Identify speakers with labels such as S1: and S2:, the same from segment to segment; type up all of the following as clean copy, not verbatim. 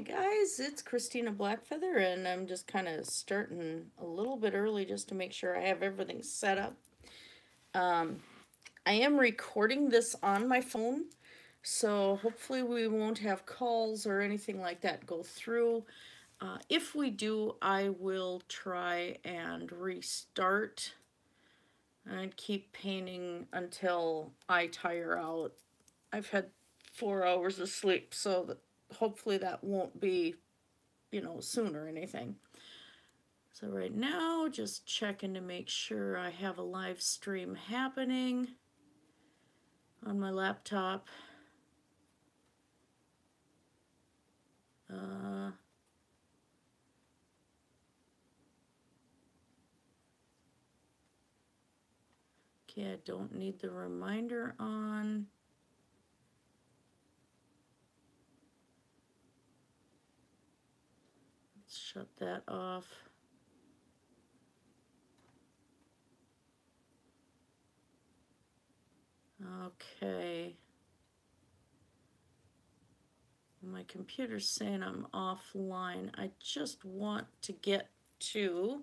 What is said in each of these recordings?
S1: guys, it's Christina Blackfeather, and I'm just kind of starting a little bit early just to make sure I have everything set up. Um, I am recording this on my phone, so hopefully we won't have calls or anything like that go through. If we do, I will try and restart and keep painting until I tire out. I've had 4 hours of sleep, so hopefully that won't be soon or anything. So right now, just checking to make sure I have a live stream happening on my laptop. Okay, I don't need the reminder on. Let's shut that off. Okay. My computer's saying I'm offline. I just want to get to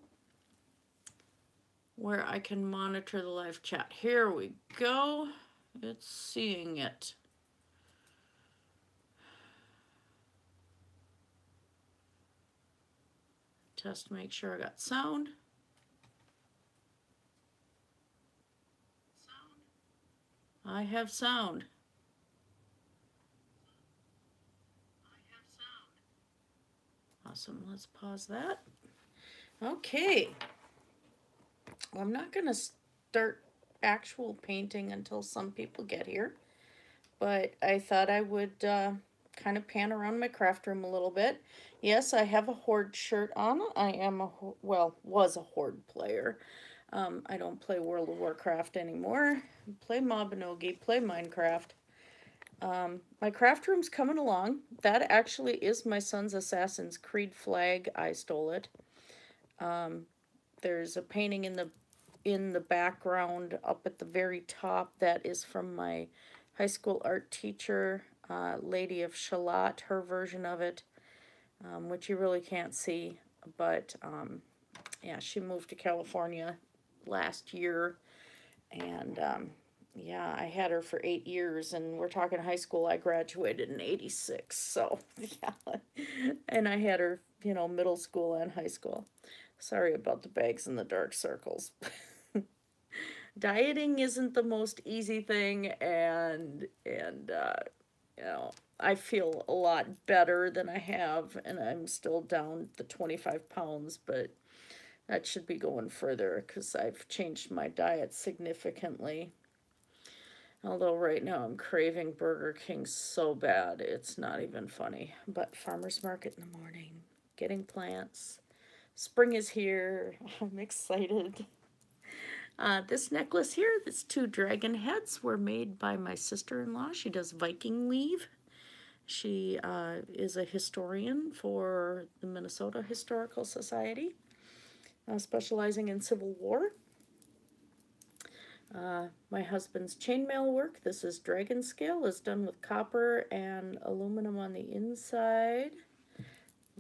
S1: where I can monitor the live chat. Here we go. It's seeing it. Test, make sure I got sound. I have sound. Awesome. Let's pause that. Okay. Well, I'm not going to start actual painting until some people get here, but I thought I would kind of pan around my craft room a little bit. Yes, I have a Horde shirt on. I am was a Horde player. I don't play World of Warcraft anymore. Play Mabinogi, play Minecraft. My craft room's coming along. That actually is my son's Assassin's Creed flag. I stole it. There's a painting in the background up at the very top that is from my high school art teacher, Lady of Shalott, her version of it, which you really can't see. But yeah, she moved to California last year, and yeah, I had her for 8 years, and we're talking high school. I graduated in '86, so yeah, and I had her, middle school and high school. Sorry about the bags and the dark circles. Dieting isn't the most easy thing, and I feel a lot better than I have, and I'm still down the 25 pounds, but that should be going further because I've changed my diet significantly. Although right now I'm craving Burger King so bad, it's not even funny. But farmer's market in the morning, getting plants. Spring is here. I'm excited. This necklace here, these 2 dragon heads, were made by my sister-in-law. She does Viking weave. She is a historian for the Minnesota Historical Society, specializing in Civil War. My husband's chainmail work, this is dragon scale, is done with copper and aluminum on the inside.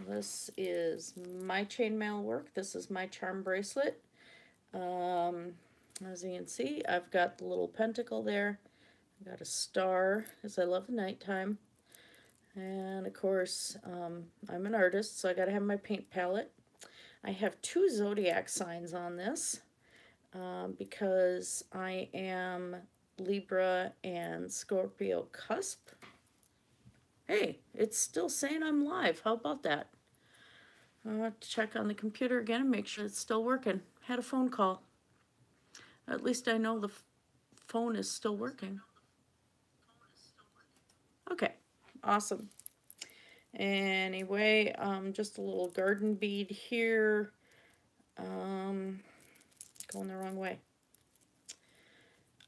S1: This is my chainmail work. This is my charm bracelet. As you can see, I've got the little pentacle there. I've got a star, as I love the nighttime. And of course, I'm an artist, so I gotta have my paint palette. I have 2 zodiac signs on this because I am Libra and Scorpio cusp. Hey, it's still saying I'm live. How about that? I'll have to check on the computer again and make sure it's still working. Had a phone call. At least I know the phone is still working. Okay, awesome. Anyway, just a little garden bead here. Going the wrong way.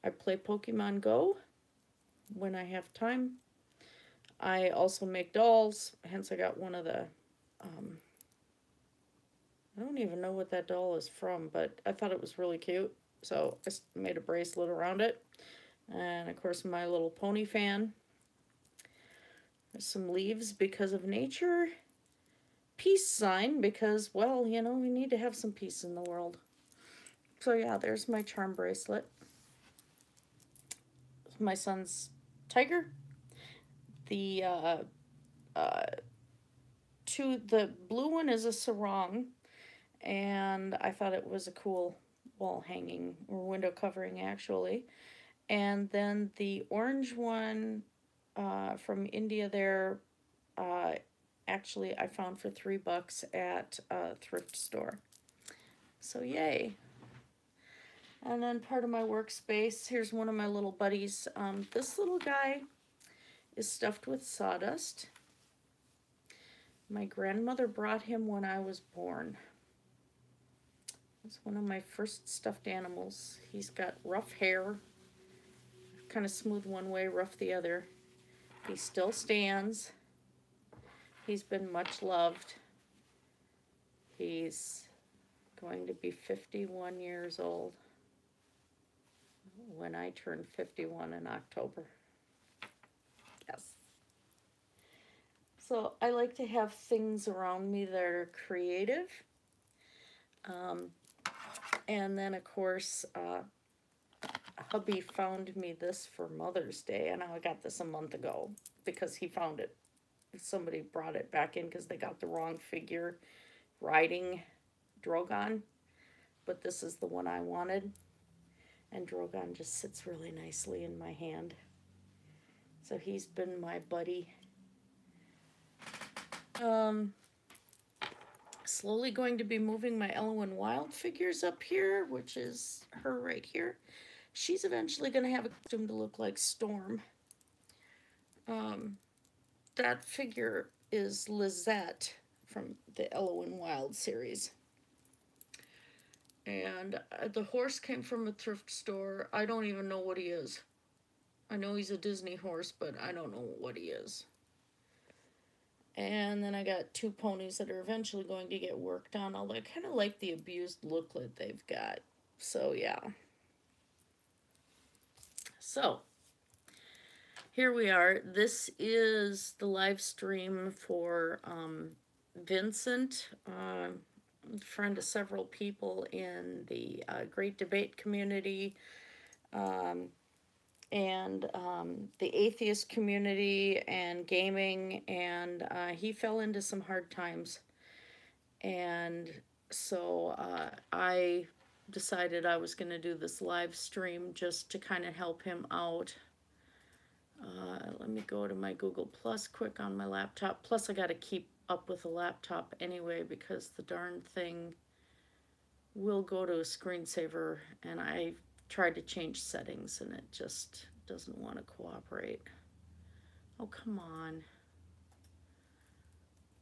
S1: I play Pokemon Go when I have time. I also make dolls, hence I got one of the, I don't even know what that doll is from, but I thought it was really cute. So I made a bracelet around it. And of course, My Little Pony fan. There's some leaves because of nature. peace sign because, well, you know, we need to have some peace in the world. So yeah, there's my charm bracelet. My son's tiger. The uh, the blue one is a sarong, and I thought it was a cool wall hanging or window covering actually. And then the orange one from India there, uh, actually I found for $3 at a thrift store. So yay. And then part of my workspace, here's one of my little buddies. This little guy is stuffed with sawdust. My grandmother brought him when I was born. It's one of my first stuffed animals. He's got rough hair, kind of smooth one way, rough the other. He still stands. He's been much loved. He's going to be 51 years old when I turn 51 in October. Yes. So I like to have things around me that are creative. And then, of course, hubby found me this for Mother's Day, and I got this a month ago because he found it. Somebody brought it back in because they got the wrong figure riding Drogon, but this is the one I wanted, and Drogon just sits really nicely in my hand. So he's been my buddy. Slowly going to be moving my Elwyn Wild figures up here, which is her right here. She's eventually going to have a costume to look like Storm. That figure is Lizette from the Elwyn Wild series. And the horse came from a thrift store. I don't even know what he is. I know he's a Disney horse, but I don't know what he is. And then I got 2 ponies that are eventually going to get worked on, although I kind of like the abused looklet they've got. So, yeah. So, here we are. This is the live stream for Vincent, a friend of several people in the Great Debate community, and the atheist community and gaming, and he fell into some hard times. And so I decided I was going to do this live stream just to kind of help him out. Let me go to my Google Plus quick on my laptop. Plus I got to keep up with the laptop anyway because the darn thing will go to a screensaver, and I tried to change settings and it just doesn't want to cooperate. Oh, come on.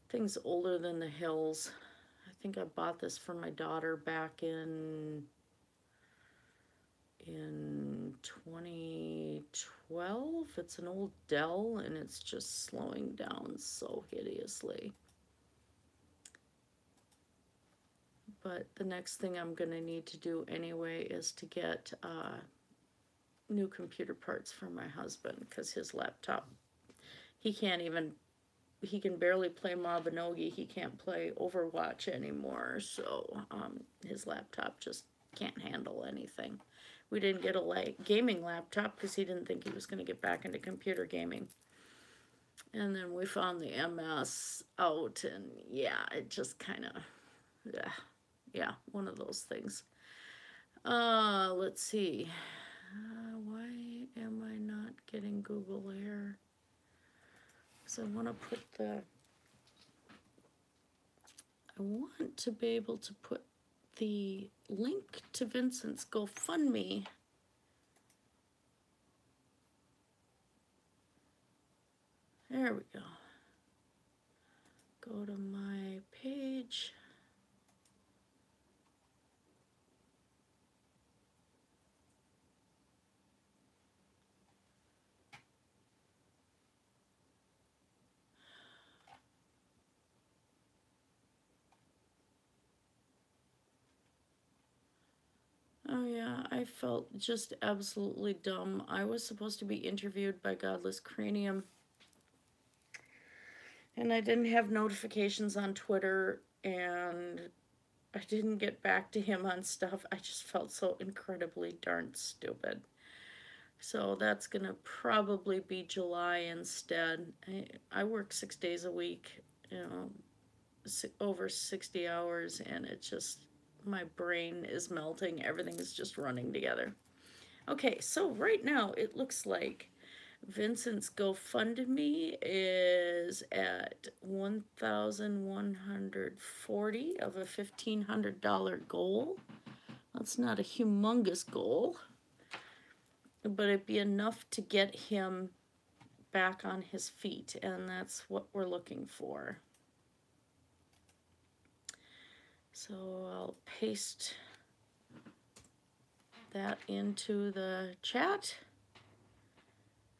S1: Thing's older than the hills. I think I bought this for my daughter back in 2012. It's an old Dell and it's just slowing down so hideously. But the next thing I'm going to need to do anyway is to get new computer parts for my husband, because his laptop, he can barely play Mabinogi. He can't play Overwatch anymore, so his laptop just can't handle anything. We didn't get a gaming laptop because he didn't think he was going to get back into computer gaming. And then we found the MS out, and yeah, it just kind of, yeah, one of those things. Let's see. Why am I not getting Google here? Because I want to put I want to be able to put the link to Vincent's GoFundMe. There we go. Go to my page. Oh yeah, I felt just absolutely dumb. I was supposed to be interviewed by Godless Cranium, And I didn't have notifications on Twitter, and I didn't get back to him on stuff. I just felt so incredibly darn stupid. So that's going to probably be July instead. I work 6 days a week, you know, over 60 hours, and it's just, my brain is melting. Everything is just running together. Okay, so right now it looks like Vincent's GoFundMe is at 1,140 of a $1,500 goal. That's not a humongous goal, but it'd be enough to get him back on his feet, and that's what we're looking for. So I'll paste that into the chat,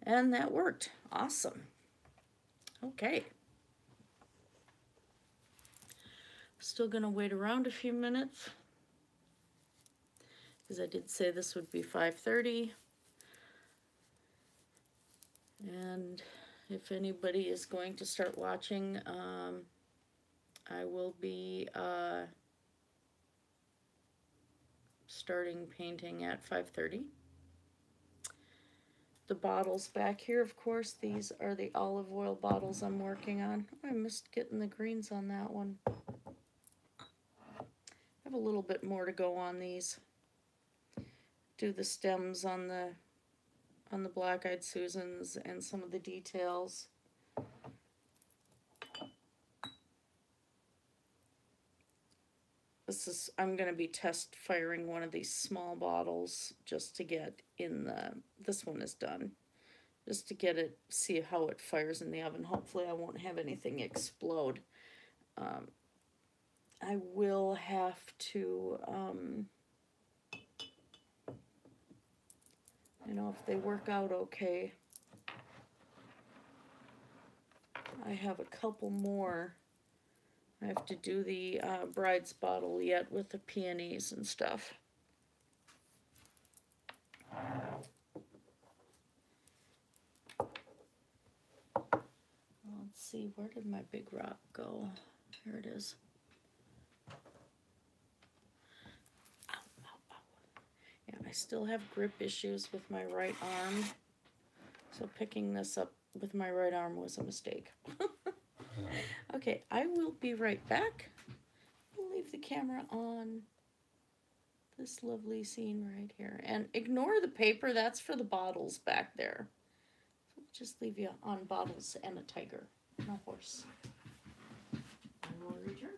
S1: and that worked. Awesome. Okay. Still gonna wait around a few minutes, because I did say this would be 5:30. And if anybody is going to start watching, I will be starting painting at 5:30. The bottles back here, of course, these are the olive oil bottles I'm working on. I missed getting the greens on that one. I have a little bit more to go on these. Do the stems on the black-eyed Susans and some of the details. I'm going to be test firing one of these small bottles just to get in the, this one is done, just to get it, see how it fires in the oven. Hopefully I won't have anything explode. I will have to, you know, if they work out okay. I have a couple more. I have to do the bride's bottle yet with the peonies and stuff. Let's see, where did my big rock go? Here it is. Ow, ow, ow. Yeah, I still have grip issues with my right arm, so picking this up with my right arm was a mistake. Okay, I will be right back. I'll leave the camera on this lovely scene right here. And ignore the paper, that's for the bottles back there. So just leave you on bottles and a tiger and a horse. I will return.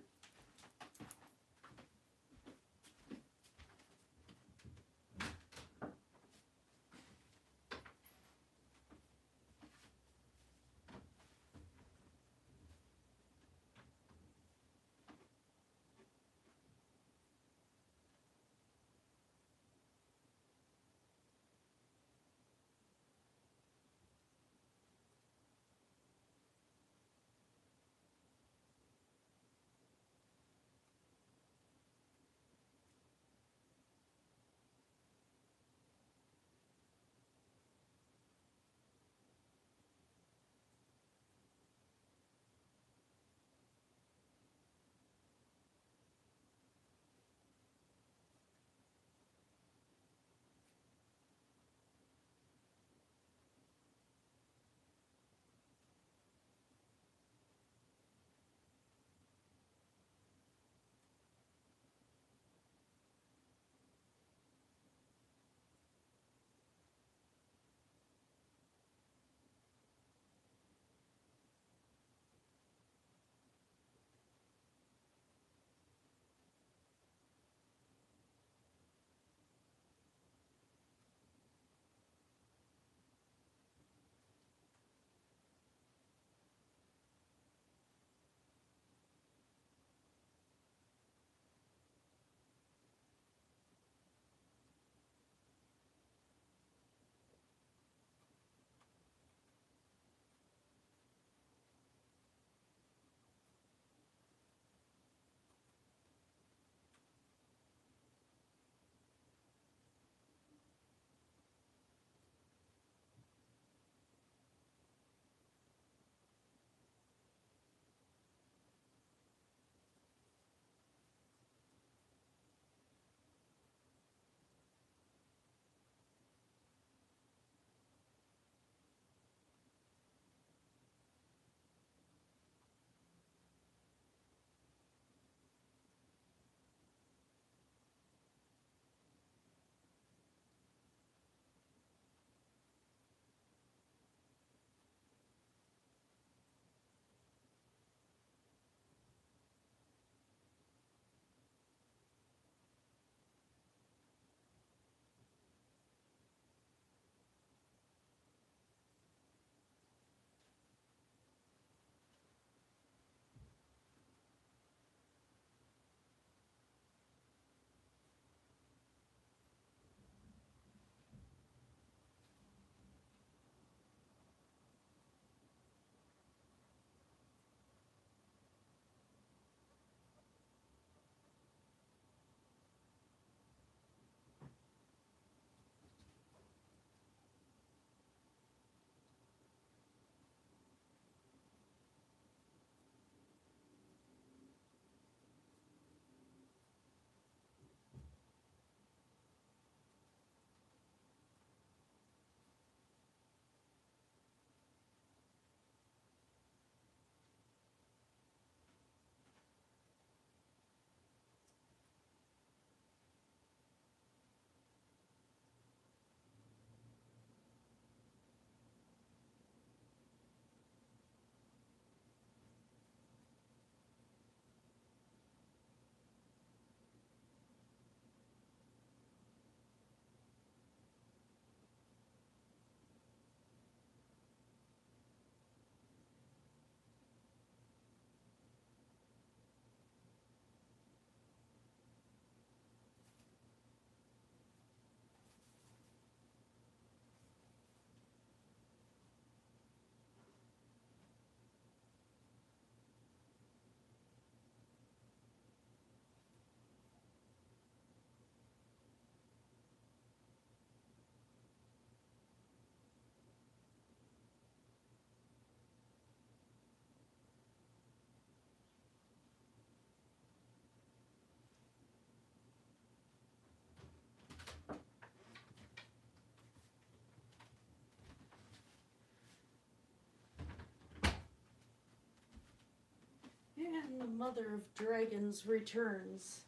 S1: And the Mother of Dragons returns.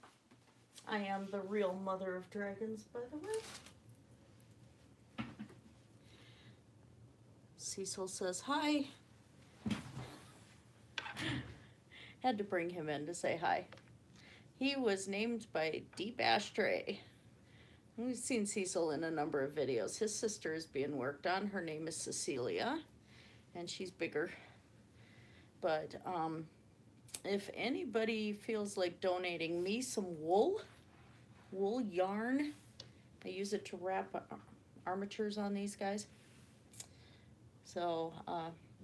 S1: I am the real Mother of Dragons, by the way. Cecil says hi. Had to bring him in to say hi. He was named by Deep Ashtray. We've seen Cecil in a number of videos. His sister is being worked on. Her name is Cecilia, and she's bigger. But if anybody feels like donating me some wool yarn, I use it to wrap armatures on these guys. So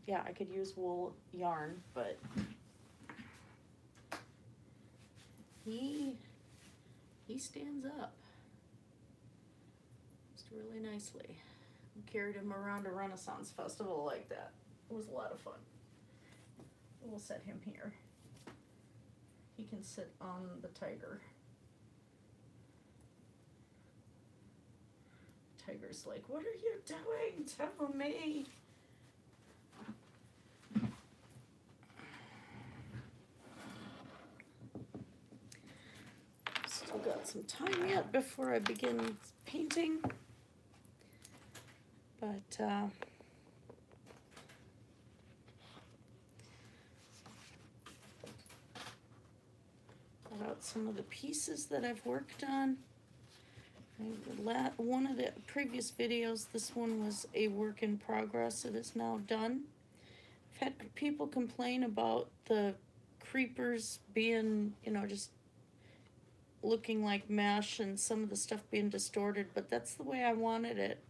S1: yeah, I could use wool yarn, but he stands up just really nicely. We carried him around a Renaissance festival like that. It was a lot of fun. We'll set him here. He can sit on the tiger. Tiger's like, what are you doing? Tell me. Still got some time yet before I begin painting. But got out some of the pieces that I've worked on. One of the previous videos, this one was a work in progress. It is now done. I've had people complain about the creepers being, you know, just looking like mesh and some of the stuff being distorted, but that's the way I wanted it.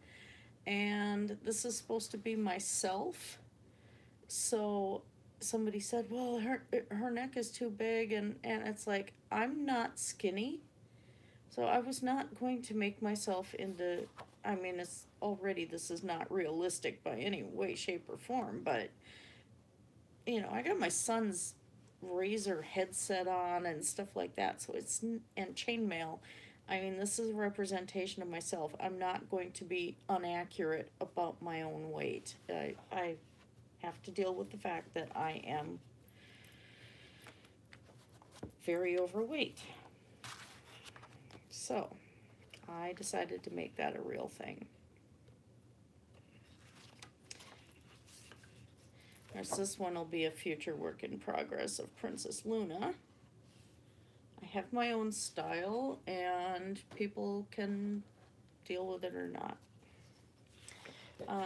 S1: And this is supposed to be myself. So somebody said, well, her neck is too big, and it's like, I'm not skinny. So I was not going to make myself into, I mean, it's already, this is not realistic by any way, shape, or form, but, you know, I got my son's Razor headset on and stuff like that, so it's, and chainmail. I mean, this is a representation of myself. I'm not going to be inaccurate about my own weight. I have to deal with the fact that I am very overweight. So, I decided to make that a real thing. This one will be a future work in progress of Princess Luna. I have my own style, and people can deal with it or not.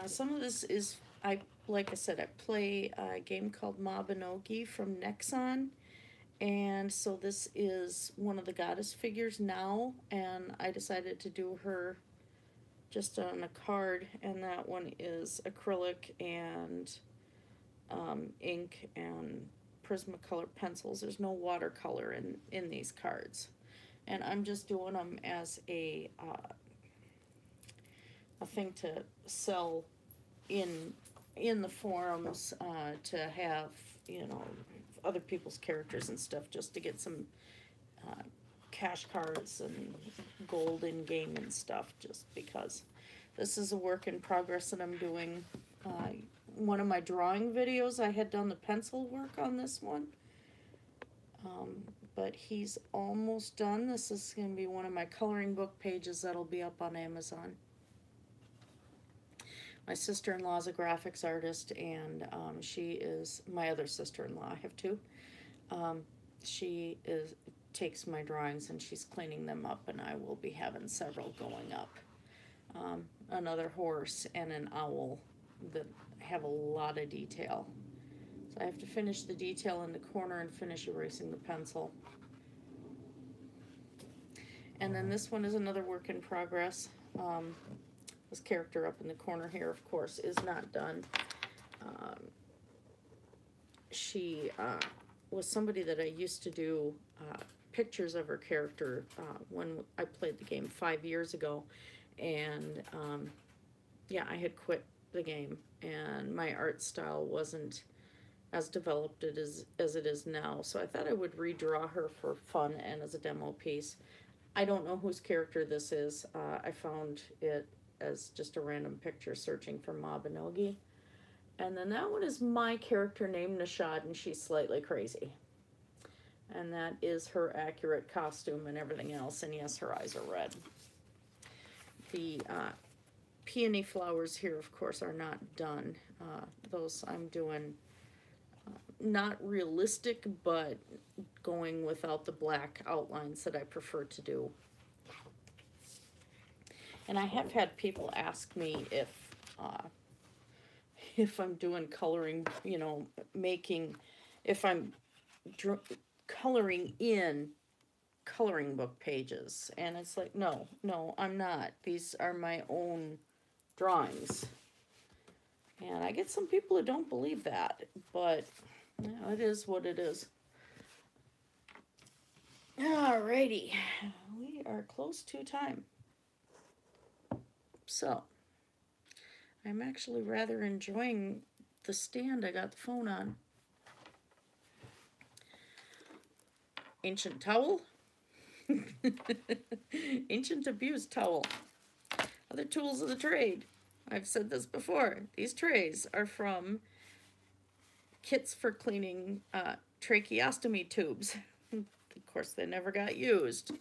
S1: Some of this is, like I said, I play a game called Mabinogi from Nexon. And so this is one of the goddess figures now, and I decided to do her just on a card, and that one is acrylic and ink and Prismacolor pencils. There's no watercolor in these cards, and I'm just doing them as a thing to sell in the forums, to have, you know, other people's characters and stuff, just to get some cash cards and gold in game and stuff, just because this is a work in progress that I'm doing. One of my drawing videos, I had done the pencil work on this one, but he's almost done. This is going to be one of my coloring book pages that'll be up on Amazon. My sister-in-law's a graphics artist, and she is my other sister-in-law. I have two. She takes my drawings and she's cleaning them up, and I will be having several going up. Another horse and an owl that have a lot of detail. So I have to finish the detail in the corner and finish erasing the pencil. And then this one is another work in progress. This character up in the corner here, of course, is not done. She was somebody that I used to do pictures of her character when I played the game 5 years ago. And yeah, I had quit the game, and my art style wasn't as developed as it is now. So I thought I would redraw her for fun and as a demo piece. I don't know whose character this is. I found it as just a random picture searching for Mabinogi. And then that one is my character named Nishad, and she's slightly crazy. And that is her accurate costume and everything else. And yes, her eyes are red. The peony flowers here, of course, are not done. Those I'm doing not realistic, but going without the black outlines that I prefer to do. And I have had people ask me if I'm doing coloring, you know, if I'm coloring in coloring book pages. And it's like, no, I'm not. These are my own drawings. And I get some people who don't believe that, but you know, it is what it is. Alrighty, we are close to time. So, I'm actually rather enjoying the stand I got the phone on. Ancient towel. Ancient abused towel. Other tools of the trade. I've said this before. These trays are from kits for cleaning tracheostomy tubes. Of course, they never got used,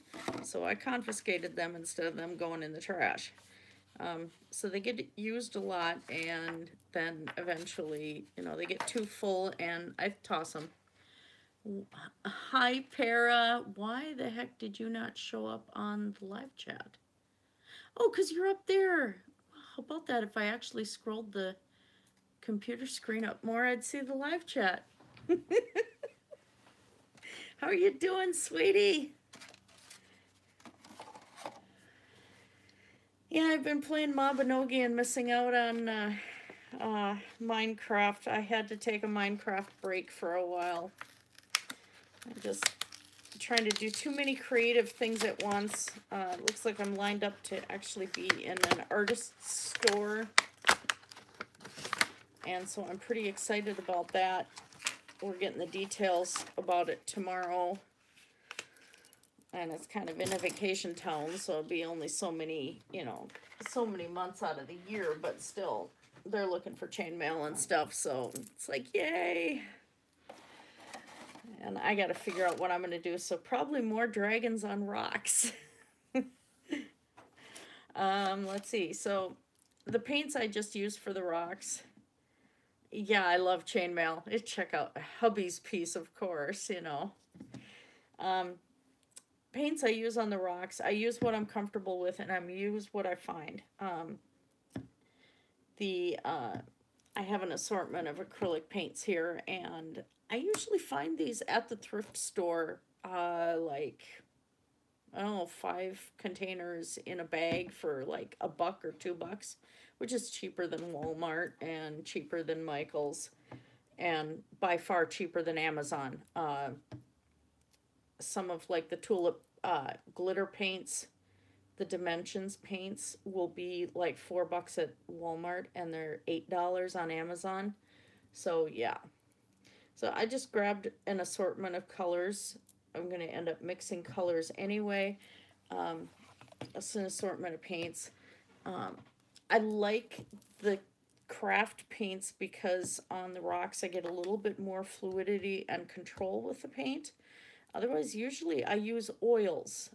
S1: so I confiscated them instead of them going in the trash. So they get used a lot, and then eventually, you know, they get too full, and I toss them. Hi, Para. Why the heck did you not show up on the live chat? Oh, because you're up there. How about that? If I actually scrolled the computer screen up more, I'd see the live chat. How are you doing, sweetie? Yeah, I've been playing Mabinogi and missing out on Minecraft. I had to take a Minecraft break for a while. I'm just trying to do too many creative things at once. It looks like I'm lined up to actually be in an artist's store. And so I'm pretty excited about that. We're getting the details about it tomorrow. And it's kind of in a vacation town, so it'll be only so many, you know, so many months out of the year, but still, they're looking for chainmail and stuff, so it's like, yay. And I gotta figure out what I'm gonna do, so probably more dragons on rocks. Let's see, so the paints I just used for the rocks, yeah, I love chainmail. Check out hubby's piece, of course, you know. Paints I use on the rocks, I use what I'm comfortable with, and I use what I find. I have an assortment of acrylic paints here, and I usually find these at the thrift store, like, I don't know, 5 containers in a bag for like $1 or $2, which is cheaper than Walmart and cheaper than Michael's, and by far cheaper than Amazon. Some of like the tulip glitter paints, the dimensions paints will be like $4 at Walmart, and they're $8 on Amazon. So yeah, so I just grabbed an assortment of colors. I'm gonna end up mixing colors anyway. It's an assortment of paints. I like the craft paints because on the rocks I get a little bit more fluidity and control with the paint. Otherwise, usually I use oils,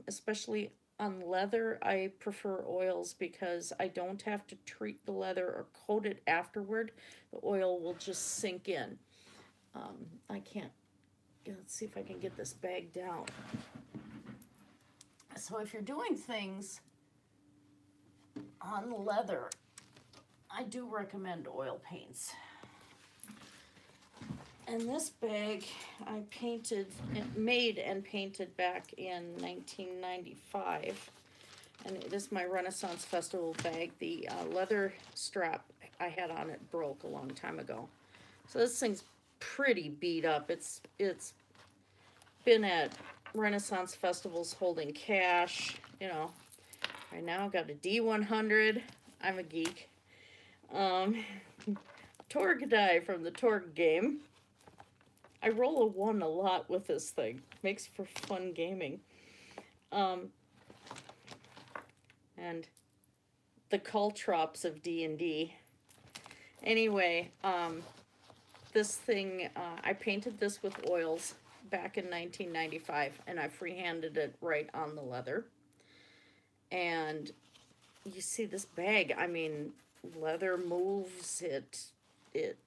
S1: especially on leather. I prefer oils because I don't have to treat the leather or coat it afterward. The oil will just sink in. I can't, let's see if I can get this bag down. So if you're doing things on leather, I do recommend oil paints. And this bag I made and painted back in 1995. And it is my Renaissance Festival bag. The leather strap I had on it broke a long time ago. So this thing's pretty beat up. It's been at Renaissance festivals holding cash, you know. Right now I've got a D100. I'm a geek. Torg die from the Torg game. I roll a 1 a lot with this thing. Makes for fun gaming. And the caltrops of D&D. Anyway, this thing, I painted this with oils. back in 1995, and I freehanded it right on the leather. And you see this bag, I mean, leather moves, it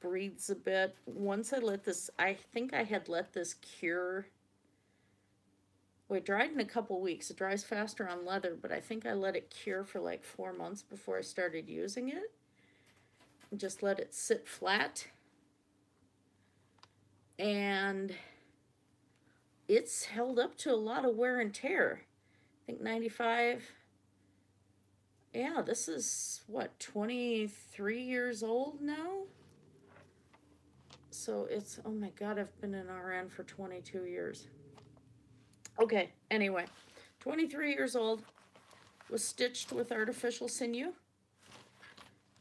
S1: breathes a bit. Once I let this, I think I had let this cure. Well, it dried in a couple weeks. It dries faster on leather, but I think I let it cure for like 4 months before I started using it. And just let it sit flat. And it's held up to a lot of wear and tear. I think 95. Yeah, this is what, 23 years old now? So it's, oh my God, I've been an RN for 22 years. Okay, anyway, 23 years old, was stitched with artificial sinew,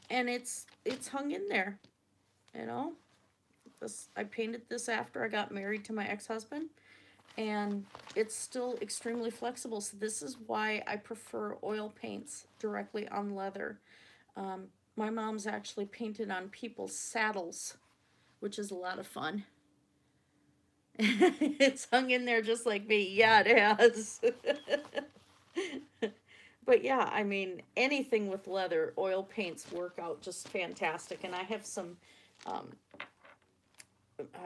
S1: and it's hung in there, you know. This, I painted this after I got married to my ex-husband, and it's still extremely flexible. So this is why I prefer oil paints directly on leather. My mom's actually painted on people's saddles, which is a lot of fun. It's hung in there just like me. Yeah, it has. But yeah, I mean, anything with leather, oil paints work out just fantastic. And I have some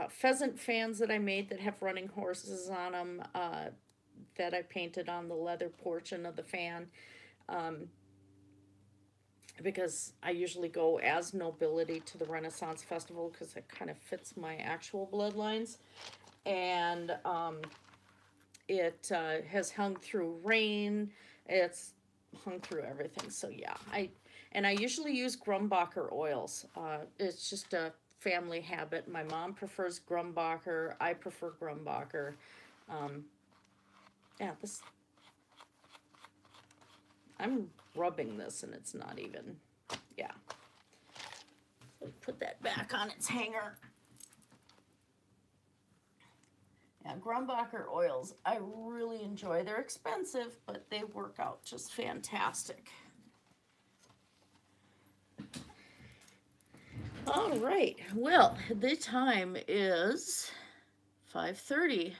S1: pheasant fans that I made that have running horses on them that I painted on the leather portion of the fan. Because I usually go as nobility to the Renaissance Festival because it kind of fits my actual bloodlines. And it has hung through rain. It's hung through everything. So yeah, I usually use Grumbacher oils. It's just a family habit. My mom prefers Grumbacher. I prefer Grumbacher. Yeah, this, I'm rubbing this and it's not even, yeah. Put that back on its hanger. Yeah, Grumbacher oils, I really enjoy. They're expensive, but they work out just fantastic. All right, well, the time is 5:30.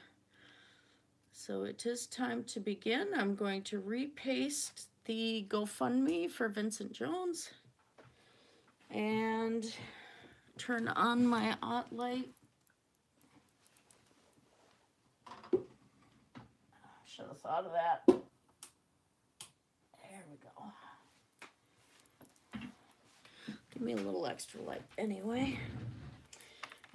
S1: So it is time to begin. I'm going to repaste the GoFundMe for Vincent Jones and turn on my OT light. Should have thought of that. There we go. Give me a little extra light anyway.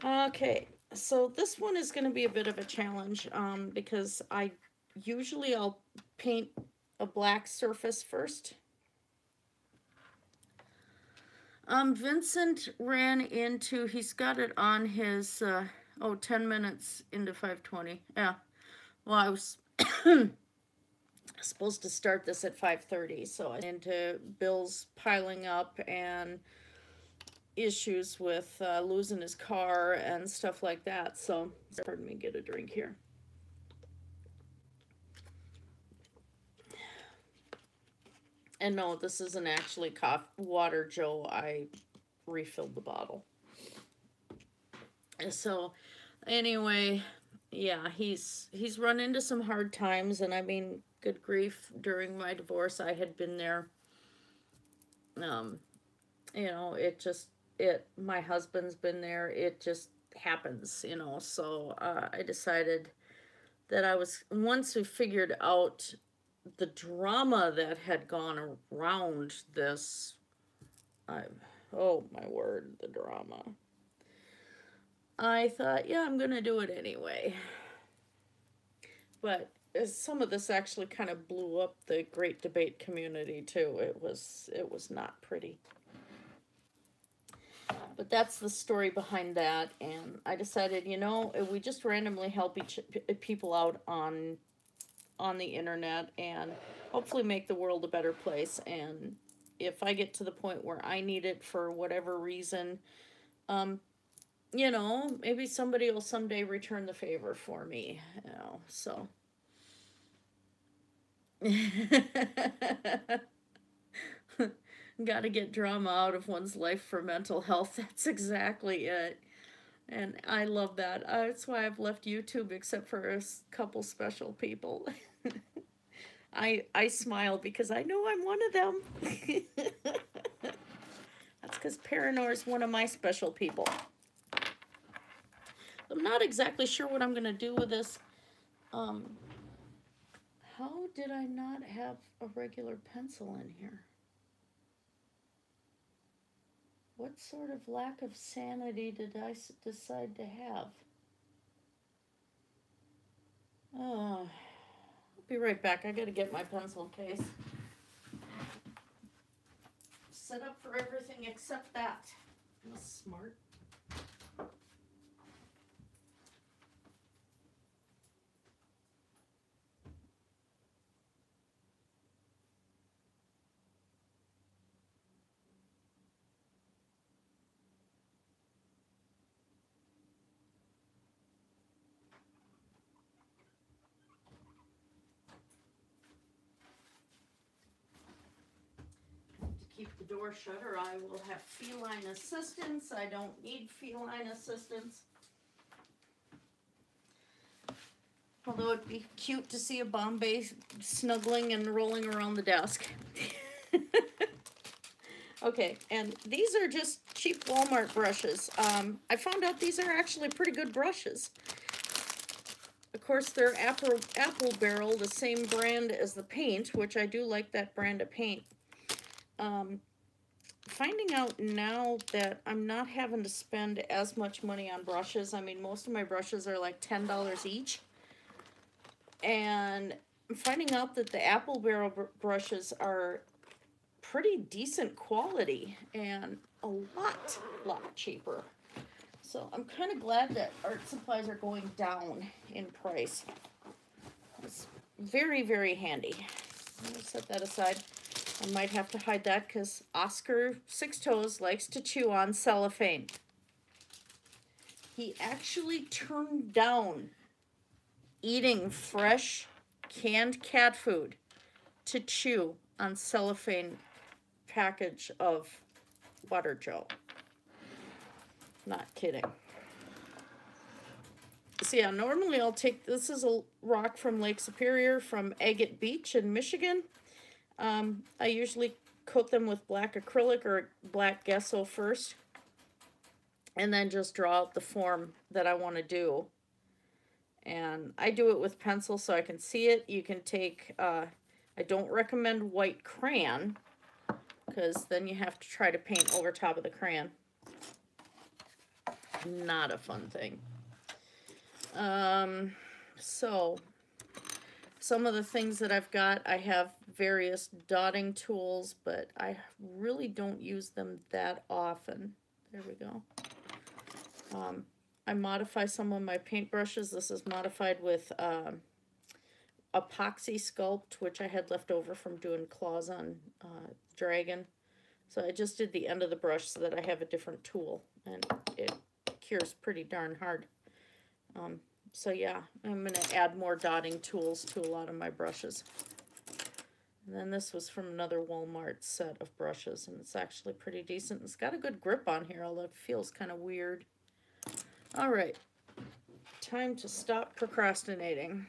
S1: Okay, so this one is going to be a bit of a challenge because I'll paint a black surface first. Vincent ran into, he's got it on his, 10 minutes into 5:20. Yeah, well, I was supposed to start this at 5:30, so I into bills piling up and issues with losing his car and stuff like that. So pardon me, get a drink here. And no, this isn't actually water, Joe. I refilled the bottle. So anyway, yeah, he's run into some hard times, and I mean, good grief, during my divorce I had been there. You know, my husband's been there. It just happens, you know. So I decided that once we figured out the drama that had gone around this, oh my word, the drama. I thought, yeah, I'm gonna do it anyway. But some of this actually kind of blew up the great debate community too. It was not pretty. But that's the story behind that, and I decided, you know, we just randomly help people out on the internet and hopefully make the world a better place. And if I get to the point where I need it for whatever reason, you know, maybe somebody will someday return the favor for me, you know, so. Got to get drama out of one's life for mental health. That's exactly it. And I love that. That's why I've left YouTube except for couple special people. I smile because I know I'm one of them. That's because Paranor is one of my special people. I'm not exactly sure what I'm going to do with this. How did I not have a regular pencil in here? What sort of lack of sanity did I decide to have? I'll be right back. I gotta get my pencil case. Set up for everything except that. That's smart. Keep the door shut or I will have feline assistance. I don't need feline assistance. Although it'd be cute to see a Bombay snuggling and rolling around the desk. Okay, and these are just cheap Walmart brushes. I found out these are actually pretty good brushes. Of course, they're Apple Barrel, the same brand as the paint, which I do like that brand of paint. Finding out now that I'm not having to spend as much money on brushes. I mean, most of my brushes are like $10 each. And I'm finding out that the Apple Barrel brushes are pretty decent quality and a lot cheaper. So I'm kind of glad that art supplies are going down in price. It's very, very handy. Let me set that aside. I might have to hide that because Oscar Six Toes likes to chew on cellophane. He actually turned down eating fresh canned cat food to chew on cellophane package of butter Joe. Not kidding. So yeah, normally I'll take, this is a rock from Lake Superior from Agate Beach in Michigan. I usually coat them with black acrylic or black gesso first, and then just draw out the form that I want to do. And I do it with pencil so I can see it. You can take, I don't recommend white crayon, because then you have to try to paint over top of the crayon. Not a fun thing. So some of the things that I've got, I have various dotting tools, but I really don't use them that often. There we go. I modify some of my paintbrushes. This is modified with epoxy sculpt, which I had left over from doing claws on dragon. So I just did the end of the brush so that I have a different tool, and it cures pretty darn hard. So yeah, I'm going to add more dotting tools to a lot of my brushes. And then this was from another Walmart set of brushes, and it's actually pretty decent. It's got a good grip on here, although it feels kind of weird. All right, time to stop procrastinating.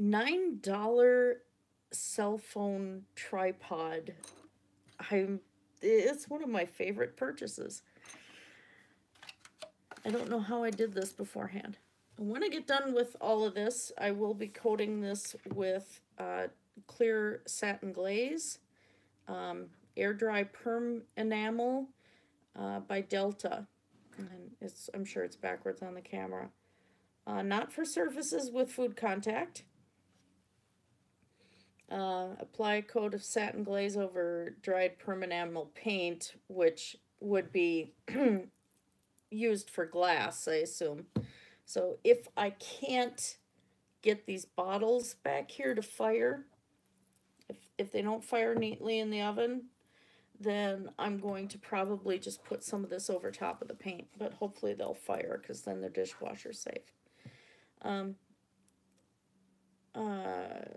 S1: $9 cell phone tripod. It's one of my favorite purchases. I don't know how I did this beforehand. And when I get done with all of this, I will be coating this with clear satin glaze, air dry perm enamel by Delta. And I'm sure it's backwards on the camera. Not for surfaces with food contact. Apply a coat of satin glaze over dried perm enamel paint, which would be used for glass, I assume. So if I can't get these bottles back here to fire, if they don't fire neatly in the oven, then I'm going to probably just put some of this over top of the paint, but hopefully they'll fire because then they're dishwasher safe.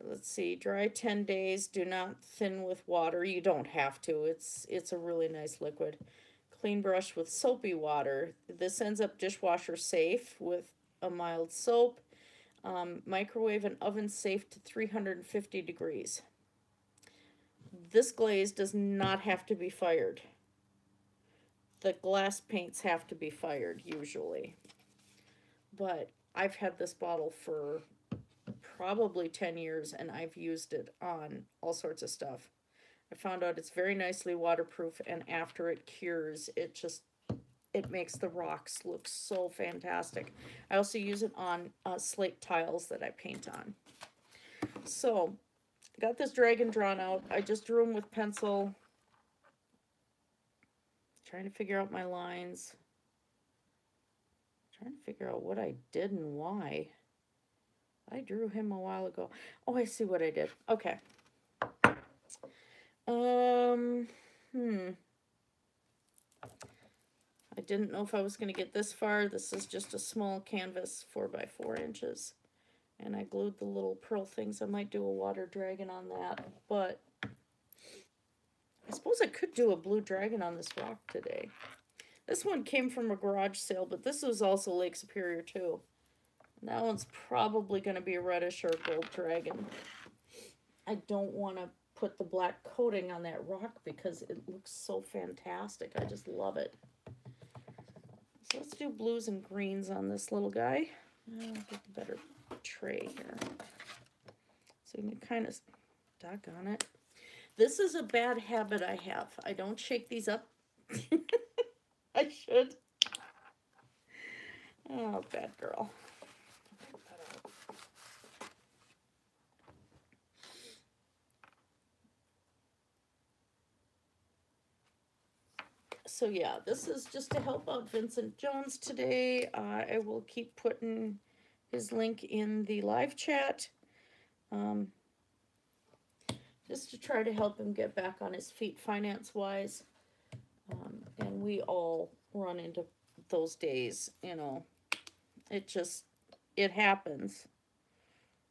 S1: let's see, dry 10 days, do not thin with water. You don't have to. It's a really nice liquid. Clean brush with soapy water. This ends up dishwasher safe with a mild soap. Microwave and oven safe to 350 degrees. This glaze does not have to be fired. The glass paints have to be fired usually. But I've had this bottle for probably 10 years and I've used it on all sorts of stuff. I found out it's very nicely waterproof, and after it cures, it makes the rocks look so fantastic. I also use it on slate tiles that I paint on. So, I got this dragon drawn out. I just drew him with pencil. Trying to figure out my lines. Trying to figure out what I did and why. I drew him a while ago. Oh, I see what I did. Okay. I didn't know if I was going to get this far. This is just a small canvas, 4 by 4 inches. And I glued the little pearl things. I might do a water dragon on that. But I suppose I could do a blue dragon on this rock today. This one came from a garage sale, but this was also Lake Superior too. And that one's probably going to be a reddish or gold dragon. I don't want to put the black coating on that rock because it looks so fantastic. I just love it. So let's do blues and greens on this little guy. I'll get a better tray here. So you can kind of, doggone it. This is a bad habit I have. I don't shake these up. I should. Oh, bad girl. So yeah, this is just to help out Vincent Jones today. I will keep putting his link in the live chat. Just to try to help him get back on his feet finance-wise. And we all run into those days, you know. It happens.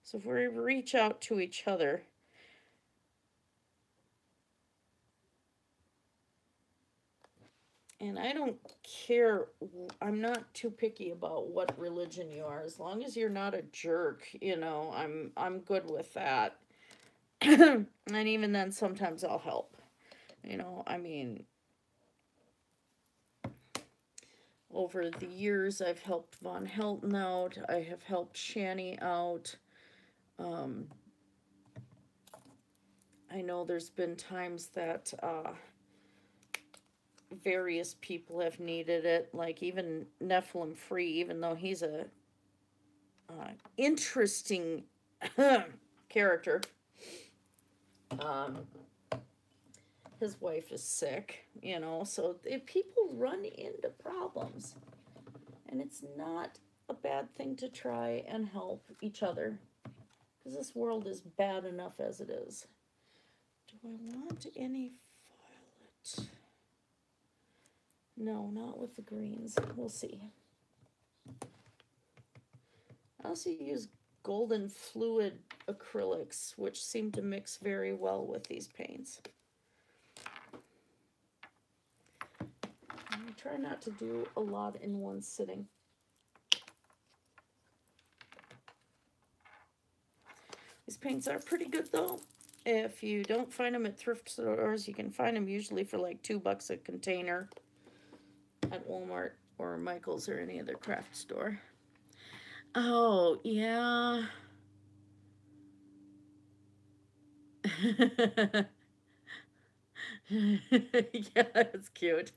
S1: So if we reach out to each other. And I don't care, I'm not too picky about what religion you are. As long as you're not a jerk, you know, I'm good with that. And even then, sometimes I'll help. You know, I mean, over the years, I've helped Von Helton out. I have helped Shani out. I know there's been times that various people have needed it, like even Nephilim Free, even though he's a interesting character. His wife is sick, you know, so people run into problems, and it's not a bad thing to try and help each other, because this world is bad enough as it is. Do I want any violet? No, not with the greens. We'll see. I also use golden fluid acrylics, which seem to mix very well with these paints. I try not to do a lot in one sitting. These paints are pretty good though. If you don't find them at thrift stores, you can find them usually for like $2 a container at Walmart or Michael's or any other craft store. Oh, yeah. Yeah, it's cute.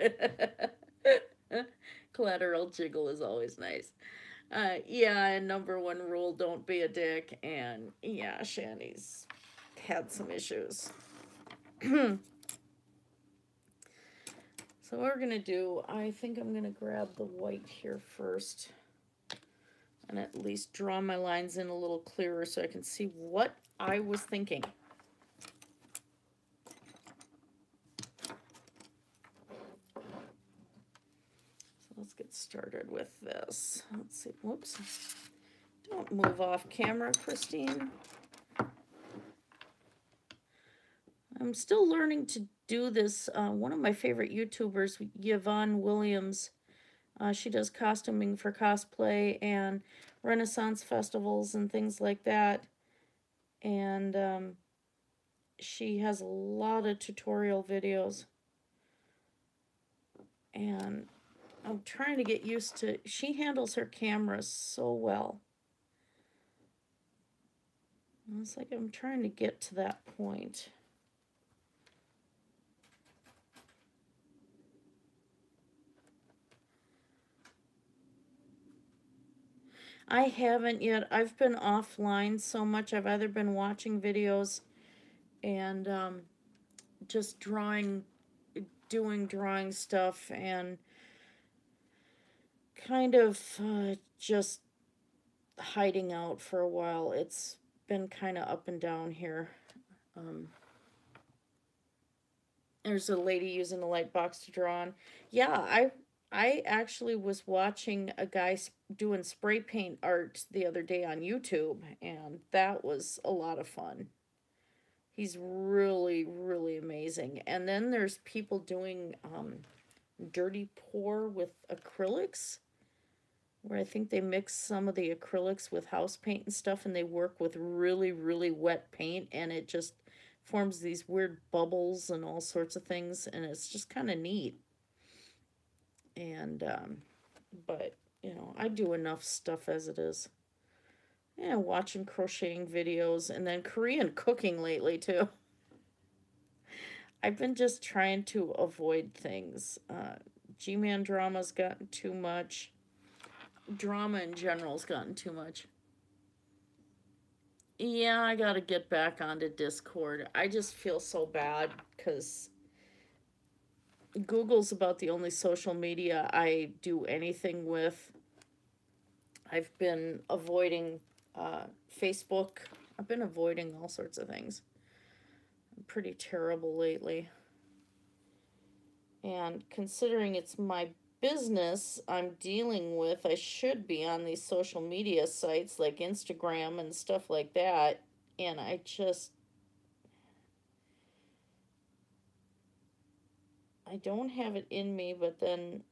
S1: Collateral jiggle is always nice. Yeah, and number 1 rule, don't be a dick. And yeah, Shani's had some issues. So what we're gonna do, I think I'm gonna grab the white here first and at least draw my lines in a little clearer so I can see what I was thinking. So let's get started with this. Let's see, whoops. Don't move off camera, Christine. I'm still learning to do this. One of my favorite YouTubers, Yvonne Williams, she does costuming for cosplay and Renaissance festivals and things like that. And she has a lot of tutorial videos. And I'm trying to get used to, she handles her camera so well. It's like I'm trying to get to that point. I haven't yet. I've been offline so much. I've either been watching videos and just doing drawing stuff, and kind of just hiding out for a while. It's been kind of up and down here. There's a lady using a light box to draw on. Yeah, I actually was watching a guy doing spray paint art the other day on YouTube, and that was a lot of fun. He's really, really amazing. And then there's people doing dirty pour with acrylics, where I think they mix some of the acrylics with house paint and stuff, and they work with really, really wet paint, and it just forms these weird bubbles and all sorts of things, and it's just kind of neat. And but you know, I do enough stuff as it is. Yeah, watching crocheting videos, and then Korean cooking lately too. I've been just trying to avoid things. G-Man drama's gotten too much. Drama in general's gotten too much. Yeah, I gotta get back onto Discord. I just feel so bad because Google's about the only social media I do anything with. I've been avoiding Facebook. I've been avoiding all sorts of things. I'm pretty terrible lately. And considering it's my business I'm dealing with, I should be on these social media sites like Instagram and stuff like that. And I don't have it in me, but then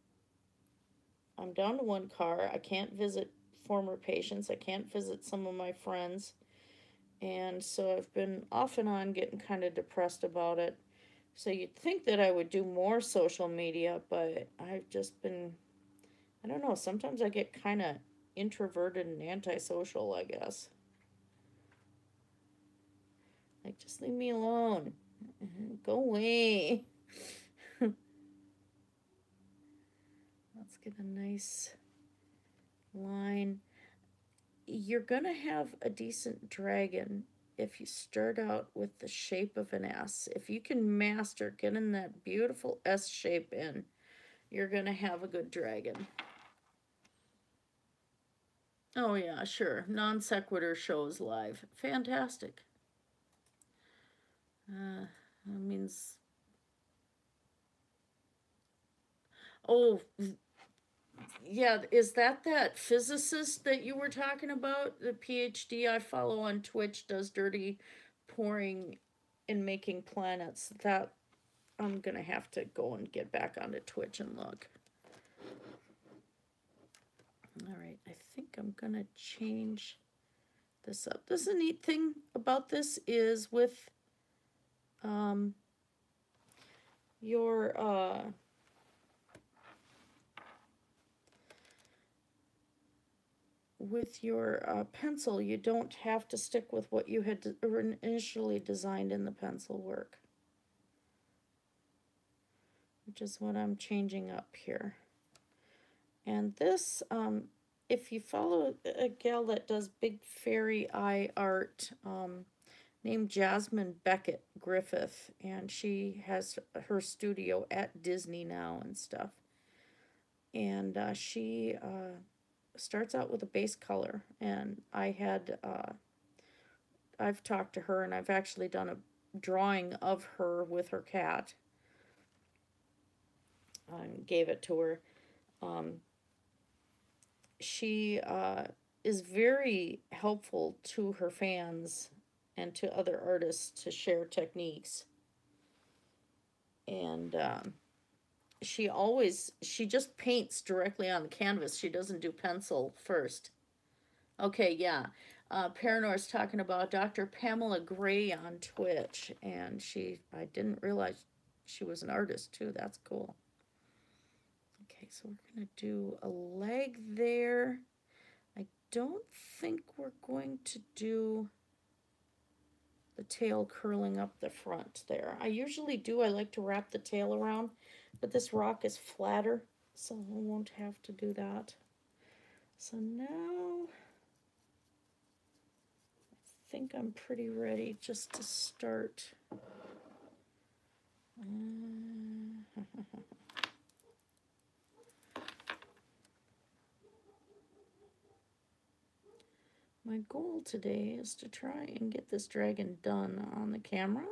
S1: I'm down to one car. I can't visit former patients. I can't visit some of my friends. And so I've been off and on getting kind of depressed about it. So you'd think that I would do more social media, but I've just been, I don't know, sometimes I get kind of introverted and antisocial, I guess. Like, just leave me alone. Go away. Let's get a nice line. You're going to have a decent dragon if you start out with the shape of an S. If you can master getting that beautiful S shape in, you're going to have a good dragon. Oh yeah, sure. Non sequitur shows live. Fantastic. That means... Oh, yeah, is that physicist that you were talking about? The PhD I follow on Twitch does dirty pouring and making planets. That I'm gonna have to go and get back onto Twitch and look. Alright, I think I'm gonna change this up. This is a neat thing about this is with your pencil, you don't have to stick with what you had initially designed in the pencil work, which is what I'm changing up here. And this, if you follow a gal that does big fairy eye art, named Jasmine Beckett Griffith, and she has her studio at Disney now and stuff. And she starts out with a base color, and I've talked to her, and I've actually done a drawing of her with her cat. I gave it to her. She is very helpful to her fans and to other artists to share techniques. And she just paints directly on the canvas. She doesn't do pencil first. Okay, yeah. Paranor's talking about Dr. Pamela Gray on Twitch, and I didn't realize she was an artist too. That's cool. Okay, so we're gonna do a leg there. I don't think we're going to do the tail curling up the front there. I usually do. I like to wrap the tail around, but this rock is flatter, so I won't have to do that. So now I think I'm pretty ready just to start. My goal today is to try and get this dragon done on the camera.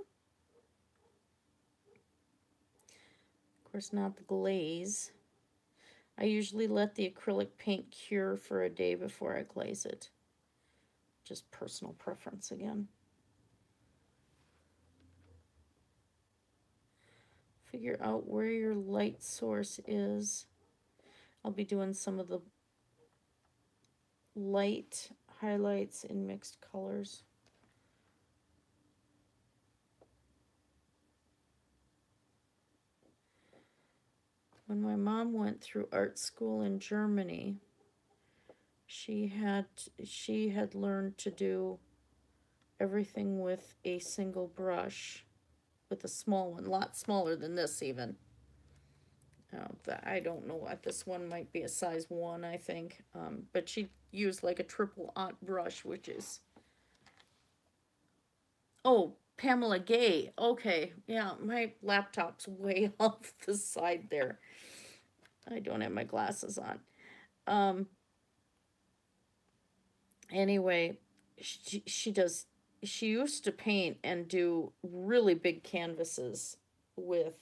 S1: Of course, not the glaze. I usually let the acrylic paint cure for a day before I glaze it. Just personal preference again. Figure out where your light source is. I'll be doing some of the light highlights in mixed colors. When my mom went through art school in Germany, she had learned to do everything with a single brush, with a small one, a lot smaller than this even. I don't know what this one might be, a size 1, I think. But she used like a triple aught brush, which is, oh, Pamela Gay. Okay, yeah, my laptop's way off the side there. I don't have my glasses on. Anyway, she used to paint and do really big canvases with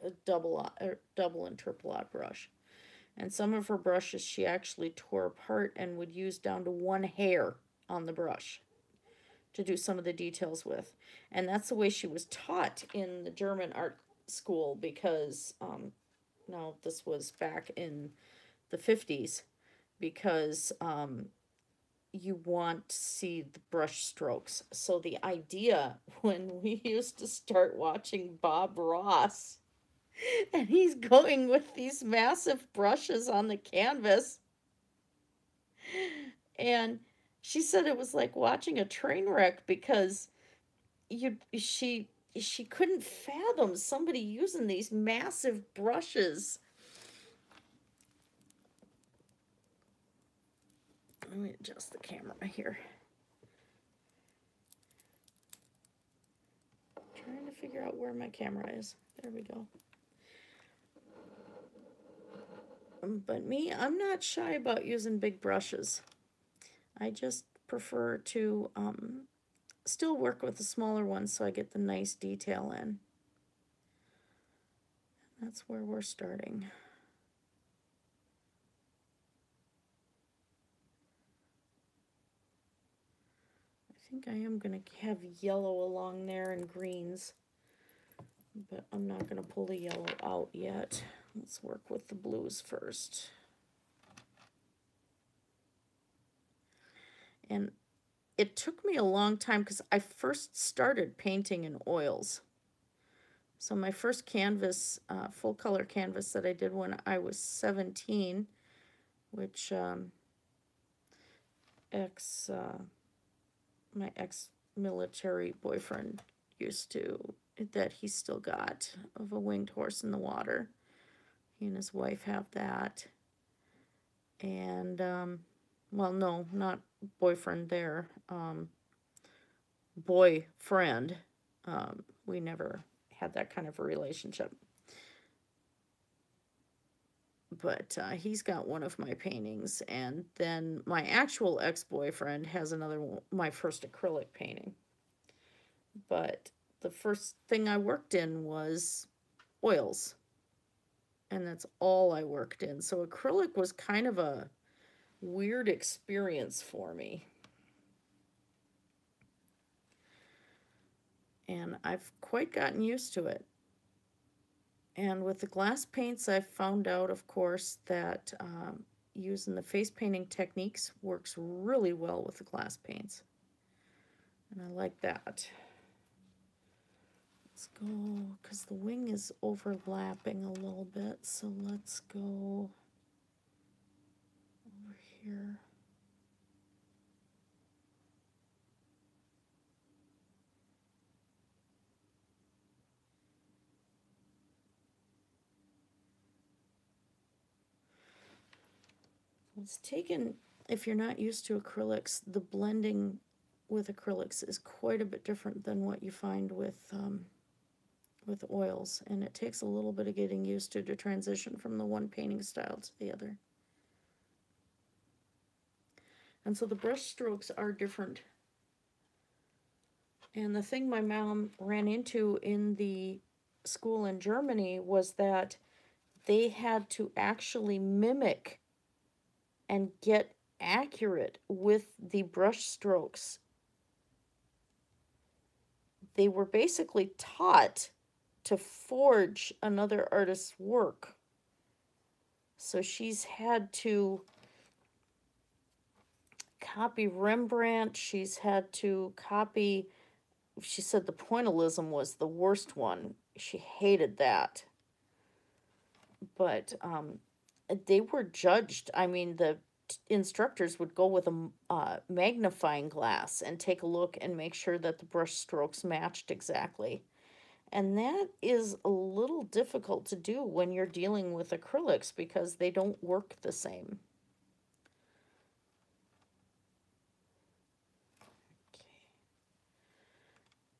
S1: a double and triple aught brush. And some of her brushes she actually tore apart and would use down to 1 hair on the brush to do some of the details with. And that's the way she was taught in the German art school, because now this was back in the 50s, because you want to see the brush strokes. So the idea, when we used to start watching Bob Ross, and he's going with these massive brushes on the canvas, and she said it was like watching a train wreck, because she couldn't fathom somebody using these massive brushes. Let me adjust the camera here. Trying to figure out where my camera is. There we go. But me, I'm not shy about using big brushes. I just prefer to still work with the smaller ones so I get the nice detail in. That's where we're starting. I think I am going to have yellow along there and greens, but I'm not going to pull the yellow out yet. Let's work with the blues first. And it took me a long time, because I first started painting in oils. So my first canvas, full color canvas that I did when I was 17, which my ex-military boyfriend used to, that he still got, of a winged horse in the water. He and his wife have that. And, well, no, not boyfriend there. Boyfriend. We never had that kind of a relationship. But he's got one of my paintings, and then my actual ex-boyfriend has another one, my first acrylic painting. But the first thing I worked in was oils, and that's all I worked in. So acrylic was kind of a weird experience for me. and I've quite gotten used to it. And with the glass paints, I've found out, of course, that using the face painting techniques works really well with the glass paints. And I like that. Let's go, because the wing is overlapping a little bit, so let's go over here. It's taken, if you're not used to acrylics, the blending with acrylics is quite a bit different than what you find with oils, and it takes a little bit of getting used to transition from the one painting style to the other. And so the brush strokes are different. And the thing my mom ran into in the school in Germany was that they had to actually mimic and get accurate with the brush strokes. They were basically taught to forge another artist's work. So she's had to copy Rembrandt, she's had to copy, she said the pointillism was the worst one. She hated that. But they were judged. I mean, the instructors would go with a magnifying glass and take a look and make sure that the brush strokes matched exactly. And that is a little difficult to do when you're dealing with acrylics because they don't work the same.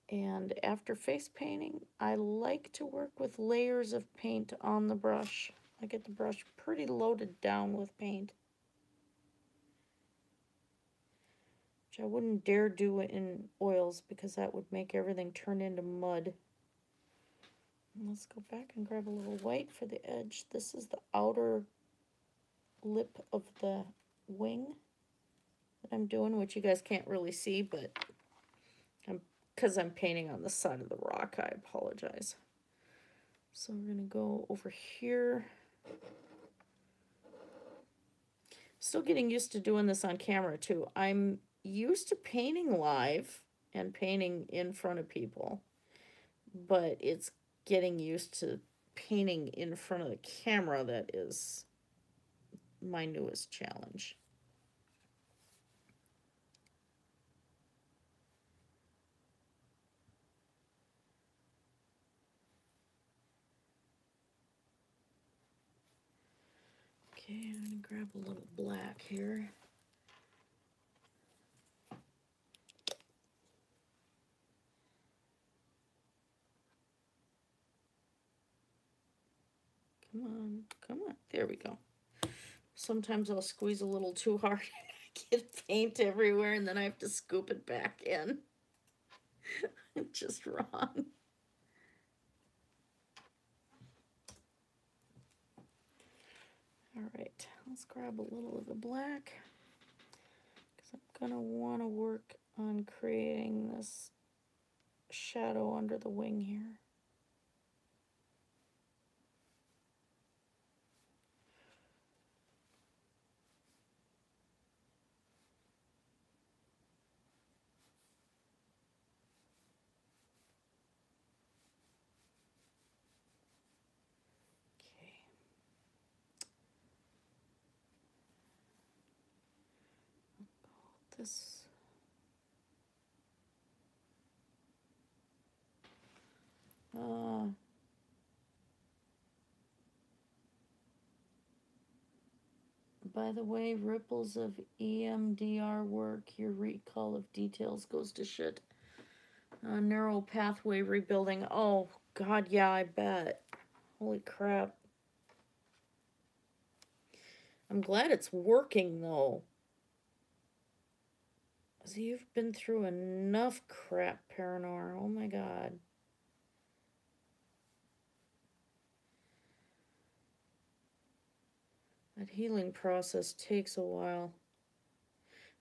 S1: And after face painting, I like to work with layers of paint on the brush. I get the brush pretty loaded down with paint, which I wouldn't dare do it in oils because that would make everything turn into mud. And let's go back and grab a little white for the edge. This is the outer lip of the wing that I'm doing, which you guys can't really see, but because I'm painting on the side of the rock, I apologize. So we're going to go over here. Still getting used to doing this on camera too. I'm used to painting live and painting in front of people, but it's getting used to painting in front of the camera that is my newest challenge. Okay, I'm going to grab a little black here. Come on, come on. There we go. Sometimes I'll squeeze a little too hard and I get paint everywhere and then I have to scoop it back in. It's just wrong. All right, let's grab a little of the black because I'm gonna want to work on creating this shadow under the wing here. This by the way, ripples of EMDR work, your recall of details goes to shit. Neural pathway rebuilding. Oh god, yeah, I bet. Holy crap. I'm glad it's working though. So you've been through enough crap, Paranor. Oh my god. That healing process takes a while.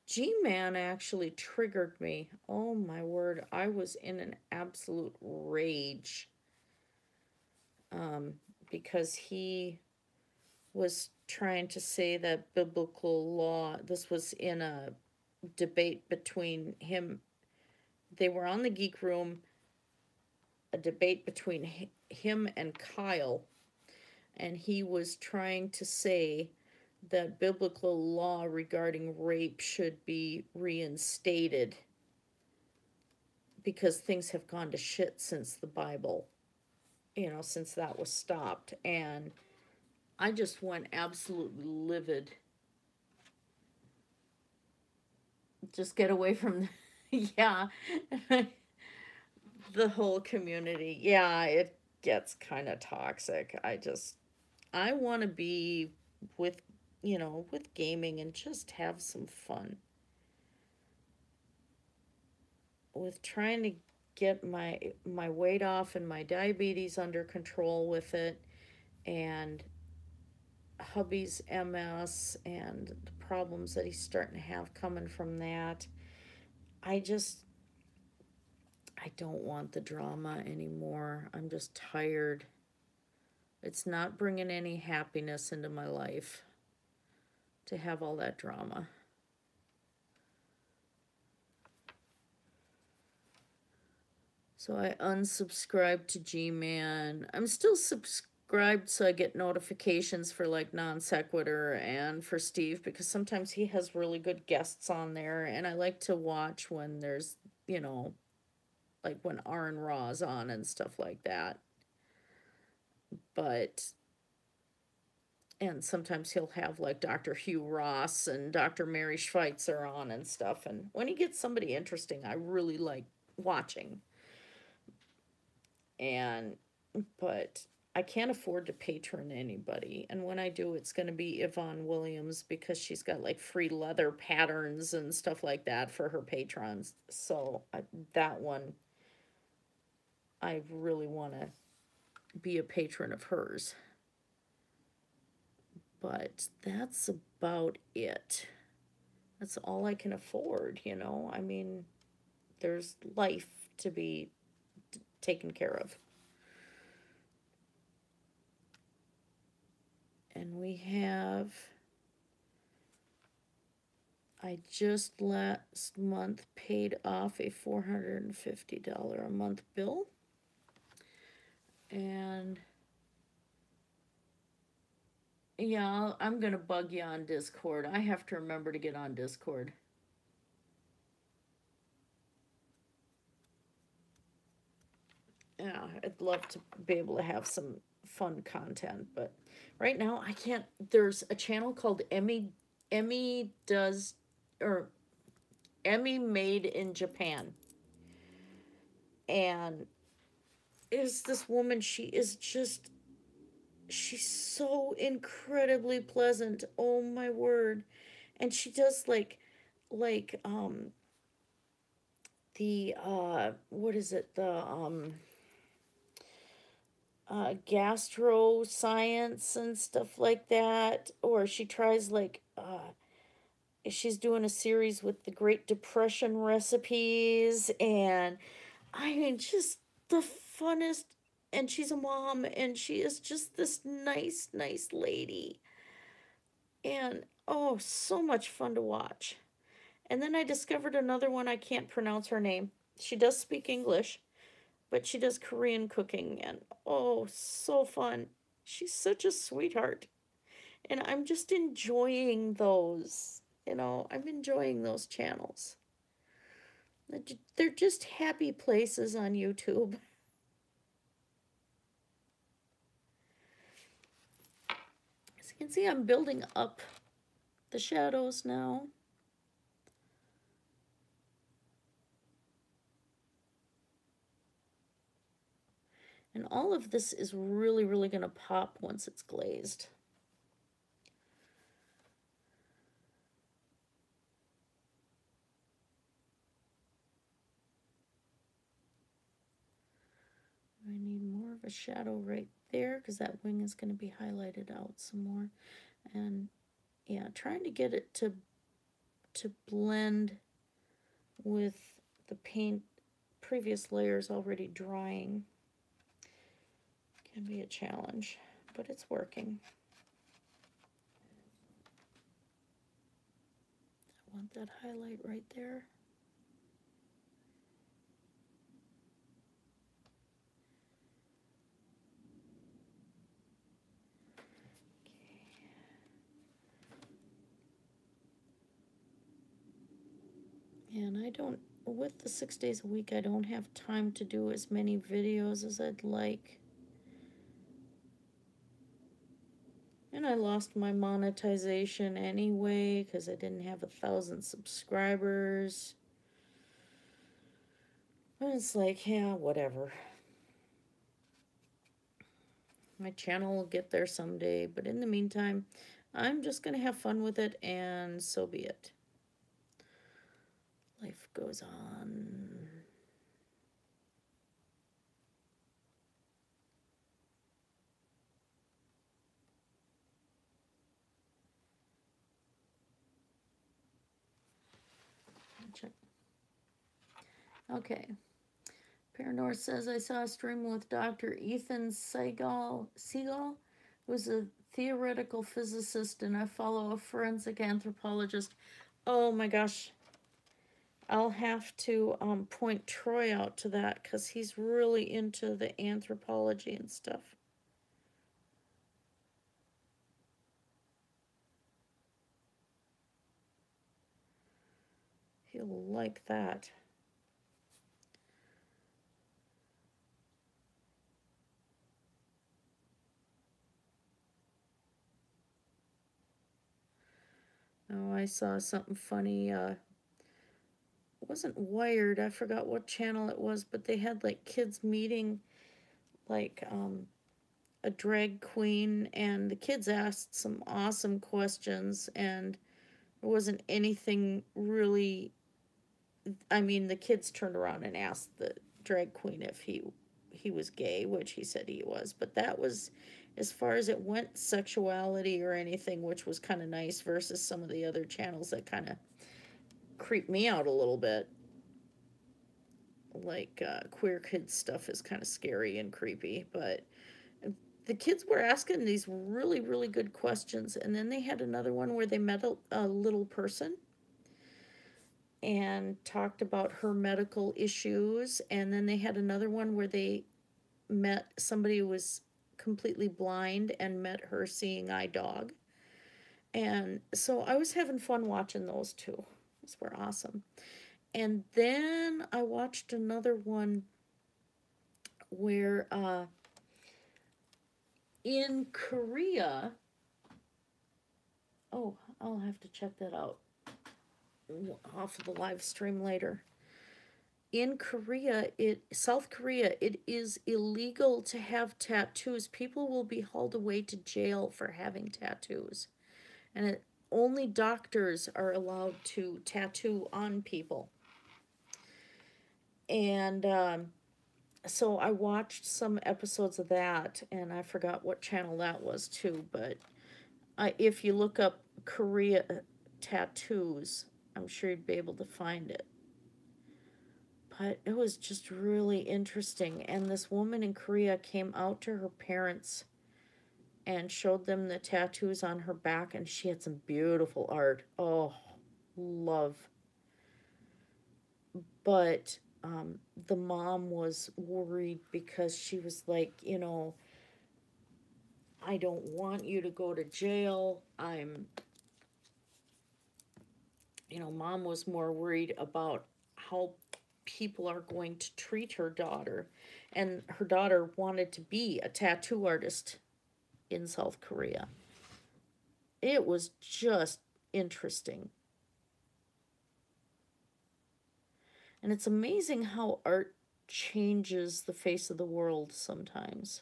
S1: G-Man actually triggered me. Oh my word, I was in an absolute rage. Um, because he was trying to say that biblical law, this was in a debate between him, they were on the Geek Room, a debate between him and Kyle, and he was trying to say that biblical law regarding rape should be reinstated because things have gone to shit since the Bible, since that was stopped. And I just went absolutely livid. Just get away from, yeah, the whole community. Yeah, it gets kind of toxic. I want to be with, with gaming and just have some fun with trying to get my weight off and my diabetes under control with it, and hubby's MS and the problems that he's starting to have coming from that. I just I don't want the drama anymore. I'm just tired. It's not bringing any happiness into my life to have all that drama. So I unsubscribed to G-Man. I'm still subscribed so I get notifications for like Non Sequitur and for Steve, because sometimes he has really good guests on there, and I like to watch when there's, you know, like when Aaron Raw's on and stuff like that. But and sometimes he'll have like Dr. Hugh Ross and Dr. Mary Schweitzer on and stuff. And when he gets somebody interesting, I really like watching. And but I can't afford to patron anybody. And when I do, it's going to be Yvonne Williams, because she's got like free leather patterns and stuff like that for her patrons. So that one, I really want to be a patron of hers. But that's about it. That's all I can afford, I mean, there's life to be taken care of. And I just last month paid off a $450 a month bill. And yeah, I'm going to bug you on Discord. I have to remember to get on Discord. Yeah, I'd love to be able to have some fun content, but right now I can't. There's a channel called Emmy does, or Emmy Made in Japan, and is this woman, she's so incredibly pleasant. Oh my word. And she does like the what is it, the gastro science and stuff like that, or she tries like she's doing a series with the Great Depression recipes, and I mean, just the funnest. And she's a mom, and she is just this nice lady. And oh, so much fun to watch. And then I discovered another one. I can't pronounce her name. She does speak English, but she does Korean cooking, and oh, so fun. She's such a sweetheart. And I'm just enjoying those. I'm enjoying those channels. They're just happy places on YouTube. As you can see, I'm building up the shadows now. And all of this is really, really going to pop once it's glazed. I need more of a shadow right there, because that wing is going to be highlighted out some more. And yeah, trying to get it to to blend with the paint previous layers already drying. Can be a challenge, but it's working. I want that highlight right there. And I don't, with the 6 days a week, I don't have time to do as many videos as I'd like. And I lost my monetization anyway because I didn't have 1,000 subscribers. But it's like, yeah, whatever. My channel will get there someday, but in the meantime, I'm just going to have fun with it, and so be it. Life goes on. Check. Okay. Paranor says, I saw a stream with Dr. Ethan Segal, who's a theoretical physicist, and I follow a forensic anthropologist. Oh my gosh. I'll have to point Troy out to that because he's really into the anthropology and stuff. He'll like that. Oh, I saw something funny. It wasn't Wired. I forgot what channel it was, but they had like kids meeting like a drag queen, and the kids asked some awesome questions, and there wasn't anything really. I mean, the kids turned around and asked the drag queen if he was gay, which he said he was, but that was as far as it went, sexuality or anything, which was kind of nice versus some of the other channels that kind of creep me out a little bit. Like queer kids stuff is kind of scary and creepy, but the kids were asking these really, really good questions. And then they had another one where they met a little person and talked about her medical issues. And then they had another one where they met somebody who was completely blind and met her seeing eye dog. And so I was having fun watching those two. Those were awesome. And then I watched another one where in Korea, oh, I'll have to check that out off of the live stream later. In Korea, South Korea, it is illegal to have tattoos. People will be hauled away to jail for having tattoos. And only doctors are allowed to tattoo on people. And so I watched some episodes of that, and I forgot what channel that was too, but if you look up Korea tattoos, I'm sure you'd be able to find it. But it was just really interesting, and this woman in Korea came out to her parents and showed them the tattoos on her back, and she had some beautiful art. Oh, love. But the mom was worried because she was like, you know, I don't want you to go to jail. Mom was more worried about how people are going to treat her daughter. And her daughter wanted to be a tattoo artist in South Korea. It was just interesting. And it's amazing how art changes the face of the world sometimes.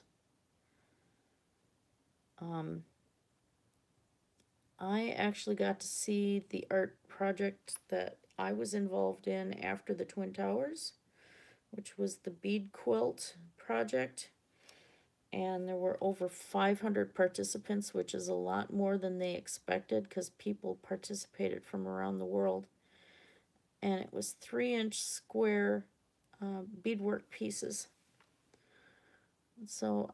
S1: I actually got to see the art project that I was involved in after the Twin Towers, which was the bead quilt project. and there were over 500 participants, which is a lot more than they expected because people participated from around the world. And it was 3-inch square beadwork pieces. So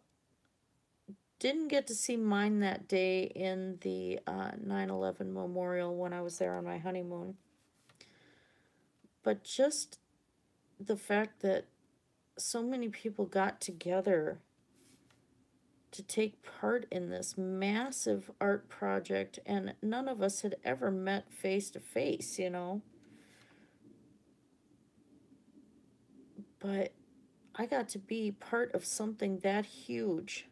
S1: didn't get to see mine that day in the 9/11 memorial when I was there on my honeymoon. But just the fact that so many people got together to take part in this massive art project, and none of us had ever met face to face, you know. But I got to be part of something that huge.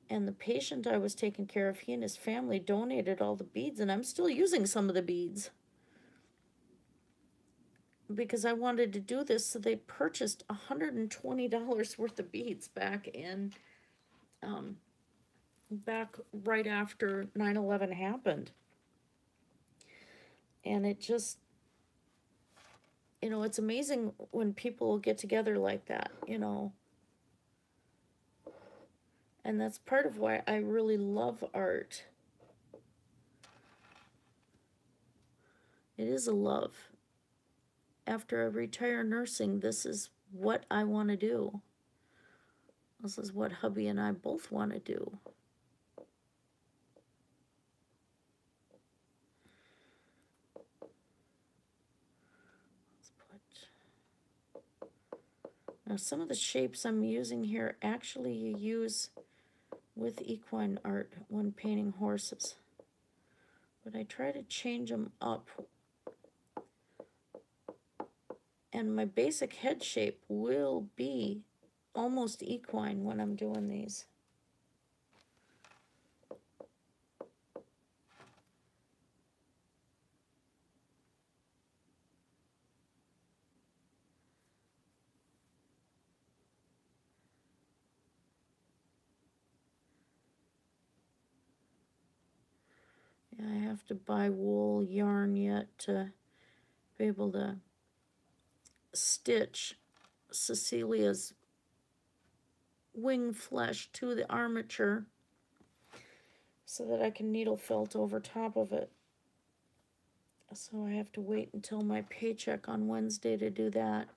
S1: And the patient I was taking care of, he and his family donated all the beads, and I'm still using some of the beads because I wanted to do this. So they purchased $120 worth of beads back in back right after 9/11 happened. And it just, you know, it's amazing when people get together like that, you know. And that's part of why I really love art. It is a love. After I retire nursing, this is what I want to do. This is what hubby and I both want to do. Now some of the shapes I'm using here actually you use with equine art when painting horses. But I try to change them up. And my basic head shape will be almost equine when I'm doing these. Yeah, I have to buy wool yarn yet to be able to stitch Cecilia's wing flesh to the armature so that I can needle felt over top of it. So I have to wait until my paycheck on Wednesday to do that.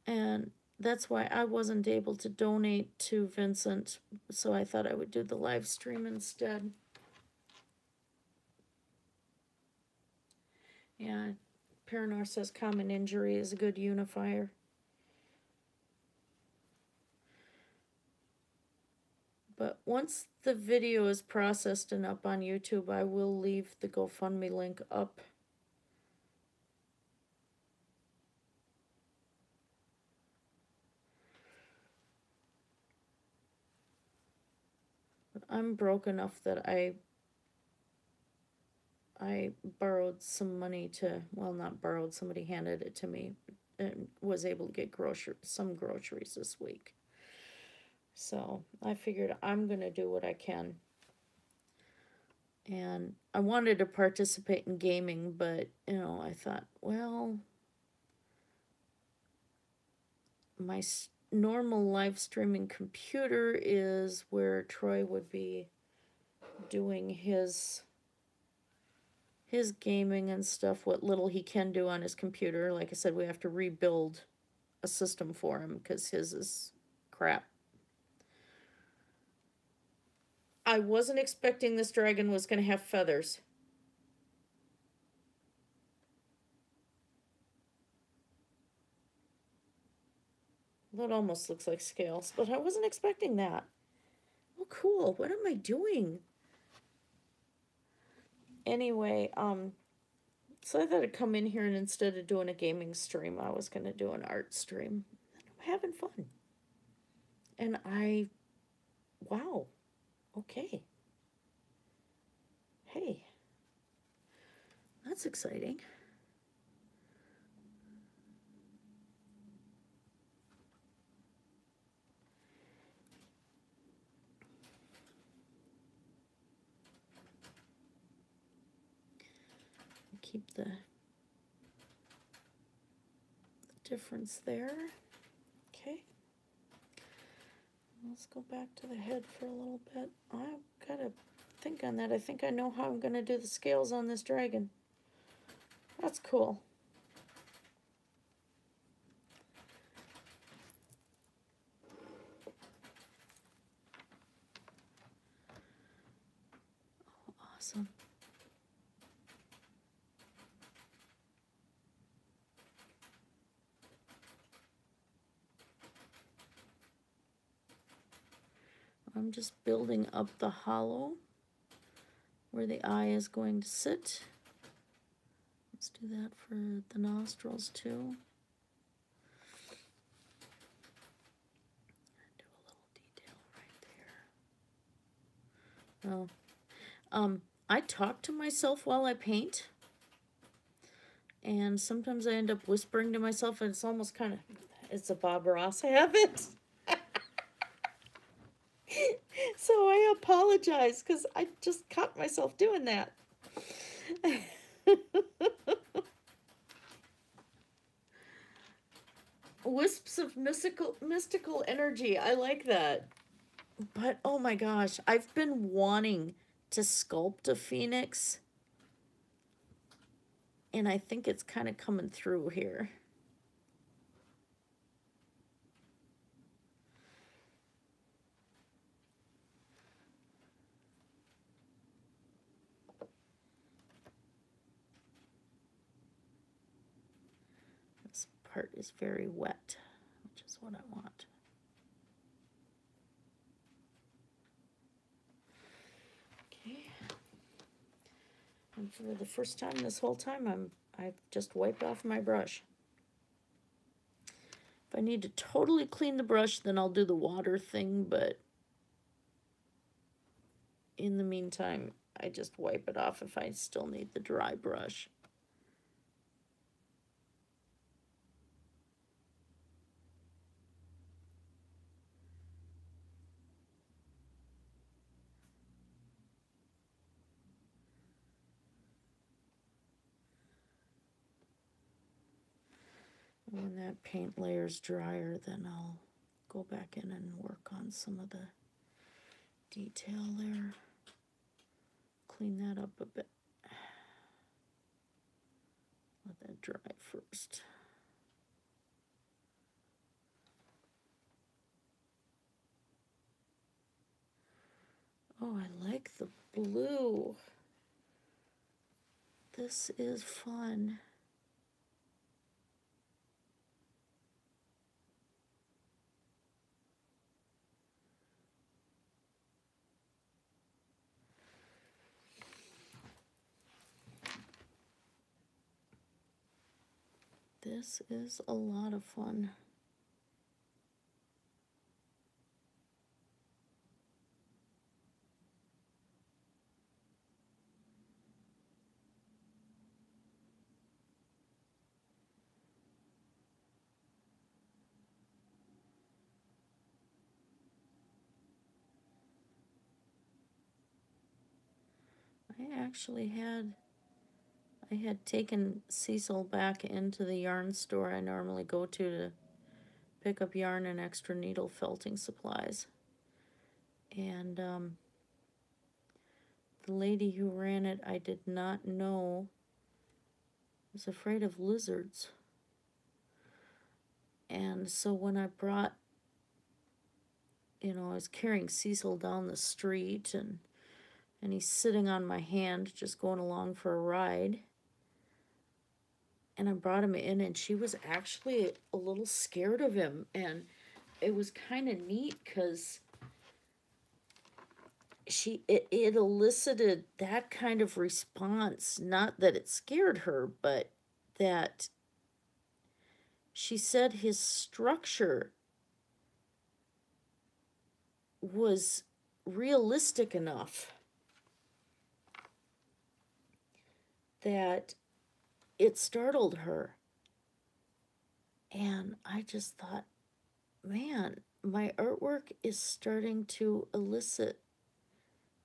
S1: And that's why I wasn't able to donate to Vincent, so I thought I would do the live stream instead. Yeah, Paranor says common injury is a good unifier. But once the video is processed and up on YouTube, I will leave the GoFundMe link up. But I'm broke enough that I borrowed some money to, well, not borrowed, somebody handed it to me and was able to get some groceries this week. So I figured I'm going to do what I can. And I wanted to participate in gaming, but, you know, I thought, well, my normal live streaming computer is where Troy would be doing his gaming and stuff, what little he can do on his computer. Like I said, we have to rebuild a system for him because his is crap. I wasn't expecting this dragon was going to have feathers. That almost looks like scales, but I wasn't expecting that. Oh, cool. What am I doing? Anyway, so I thought I'd come in here and instead of doing a gaming stream, I was going to do an art stream. I'm having fun. And wow. Okay. Hey. That's exciting. Keep the difference there. Okay. Let's go back to the head for a little bit. I've got to think on that. I think I know how I'm going to do the scales on this dragon. That's cool. Oh, awesome. I'm just building up the hollow where the eye is going to sit. Let's do that for the nostrils too. Do a little detail right there. Oh, I talk to myself while I paint, and sometimes I end up whispering to myself, and it's almost kind of, it's a Bob Ross habit. So I apologize because I just caught myself doing that. Wisps of mystical energy. I like that. But oh my gosh, I've been wanting to sculpt a phoenix, and I think it's kind of coming through here. This part is very wet, which is what I want. Okay. And for the first time this whole time, I've just wiped off my brush. If I need to totally clean the brush, then I'll do the water thing, but in the meantime, I just wipe it off if I still need the dry brush. When that paint layer's drier, then I'll go back in and work on some of the detail there. Clean that up a bit. Let that dry first. Oh, I like the blue. This is fun. This is a lot of fun. I had taken Cecil back into the yarn store I normally go to pick up yarn and extra needle felting supplies. And the lady who ran it, I did not know, was afraid of lizards. And so when I brought, I was carrying Cecil down the street, and he's sitting on my hand just going along for a ride. And I brought him in, and she was actually a little scared of him. And it was kind of neat because it elicited that kind of response. Not that it scared her, but that she said his structure was realistic enough that it startled her. And I just thought, man, my artwork is starting to elicit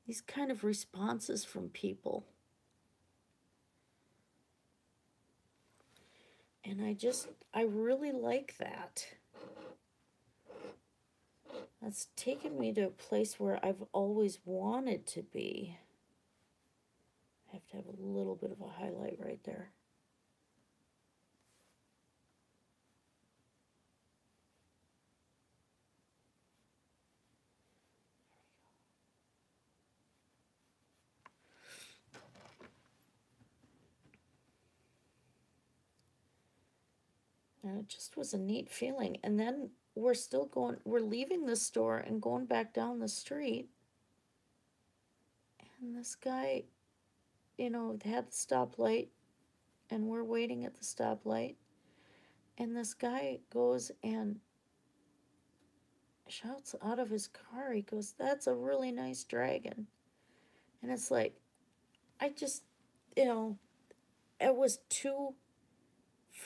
S1: these kind of responses from people. And I really like that. That's taken me to a place where I've always wanted to be. I have to have a little bit of a highlight right there. And it just was a neat feeling. And then we're leaving the store and going back down the street. And this guy, had the stoplight, and we're waiting at the stoplight. And this guy goes and shouts out of his car, he goes, "That's a really nice dragon." And it's like, I just, it was too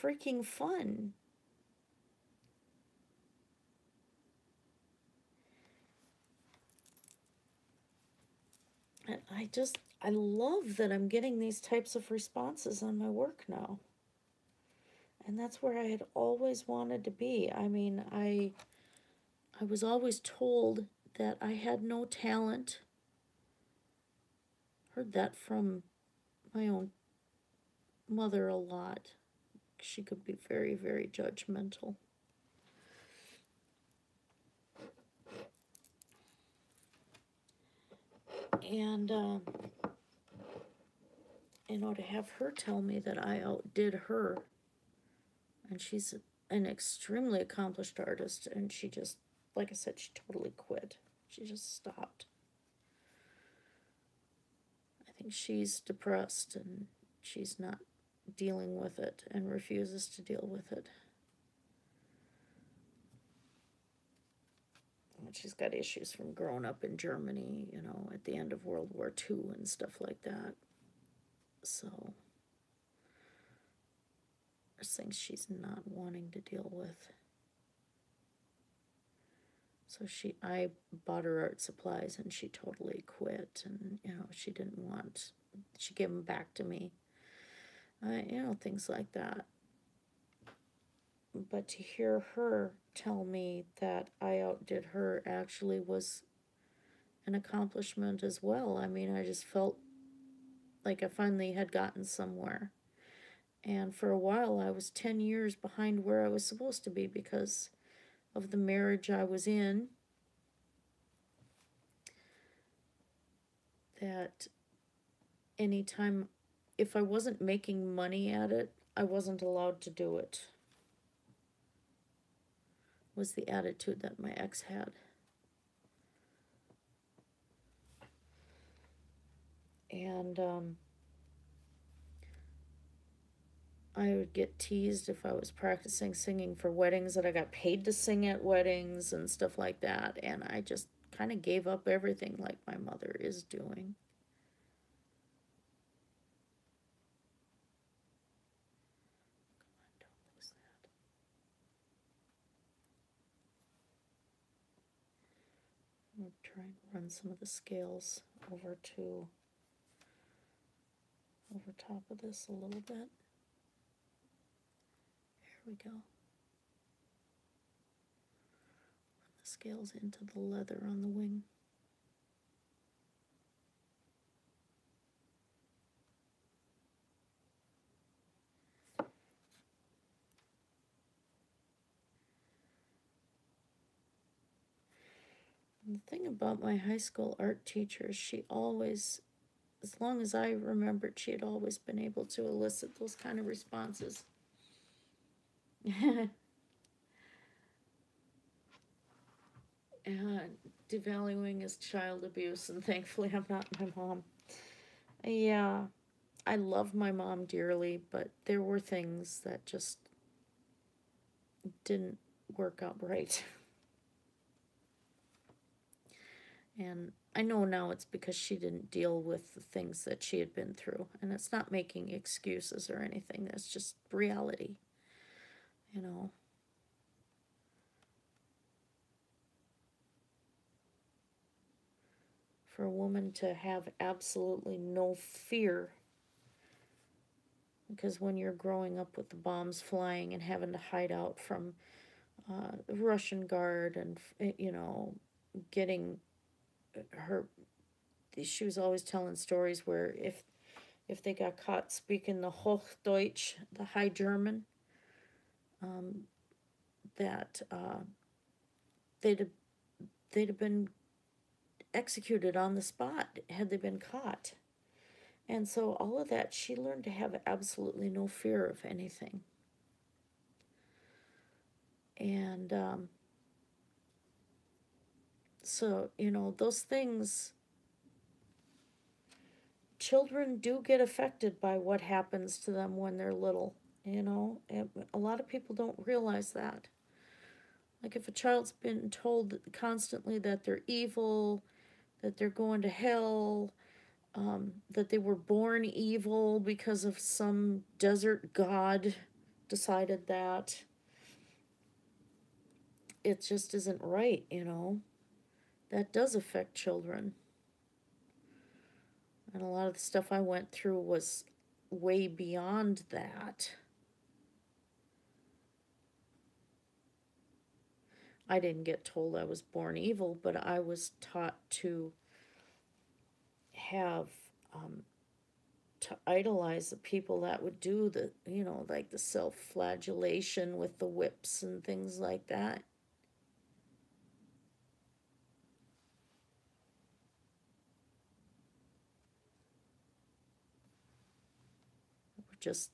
S1: freaking fun. And I love that I'm getting these types of responses on my work now. And that's where I had always wanted to be. I mean, I was always told that I had no talent. Heard that from my own mother a lot. She could be very, very judgmental. And, to have her tell me that I outdid her, and she's an extremely accomplished artist, and she just, like I said, she totally quit. She just stopped. I think she's depressed and she's not dealing with it and refuses to deal with it. She's got issues from growing up in Germany, at the end of World War II and stuff like that. So, there's things she's not wanting to deal with. So I bought her art supplies and she totally quit, and, she didn't want, she gave them back to me. Things like that. But to hear her tell me that I outdid her actually was an accomplishment as well. I mean, I just felt like I finally had gotten somewhere. And for a while, I was 10 years behind where I was supposed to be because of the marriage I was in. That anytime, if I wasn't making money at it, I wasn't allowed to do it, was the attitude that my ex had. And I would get teased if I was practicing singing for weddings, that I got paid to sing at weddings and stuff like that. And I just kind of gave up everything like my mother is doing. Come on, don't lose that. I'm going to try and run some of the scales over top of this a little bit. There we go. Run the scales into the leather on the wing. And the thing about my high school art teacher, she always, as long as I remembered, she had always been able to elicit those kind of responses. Devaluing is child abuse, and thankfully I'm not my mom. Yeah, I love my mom dearly, but there were things that just didn't work out right. And I know now it's because she didn't deal with the things that she had been through. And it's not making excuses or anything. That's just reality. For a woman to have absolutely no fear, because when you're growing up with the bombs flying and having to hide out from Russian guard, and you know, getting her. She was always telling stories where if they got caught speaking the Hochdeutsch, the High German, um, that they'd have, they'd have been executed on the spot had they been caught. And so all of that, she learned to have absolutely no fear of anything. And so, you know, those things, children do get affected by what happens to them when they're little, you know. And a lot of people don't realize that. Like if a child's been told constantly that they're evil, that they're going to hell, that they were born evil because of some desert god decided that, it just isn't right, you know. That does affect children. And a lot of the stuff I went through was way beyond that. I didn't get told I was born evil, but I was taught to have, to idolize the people that would do the, you know, like the self flagellation with the whips and things like that. Just,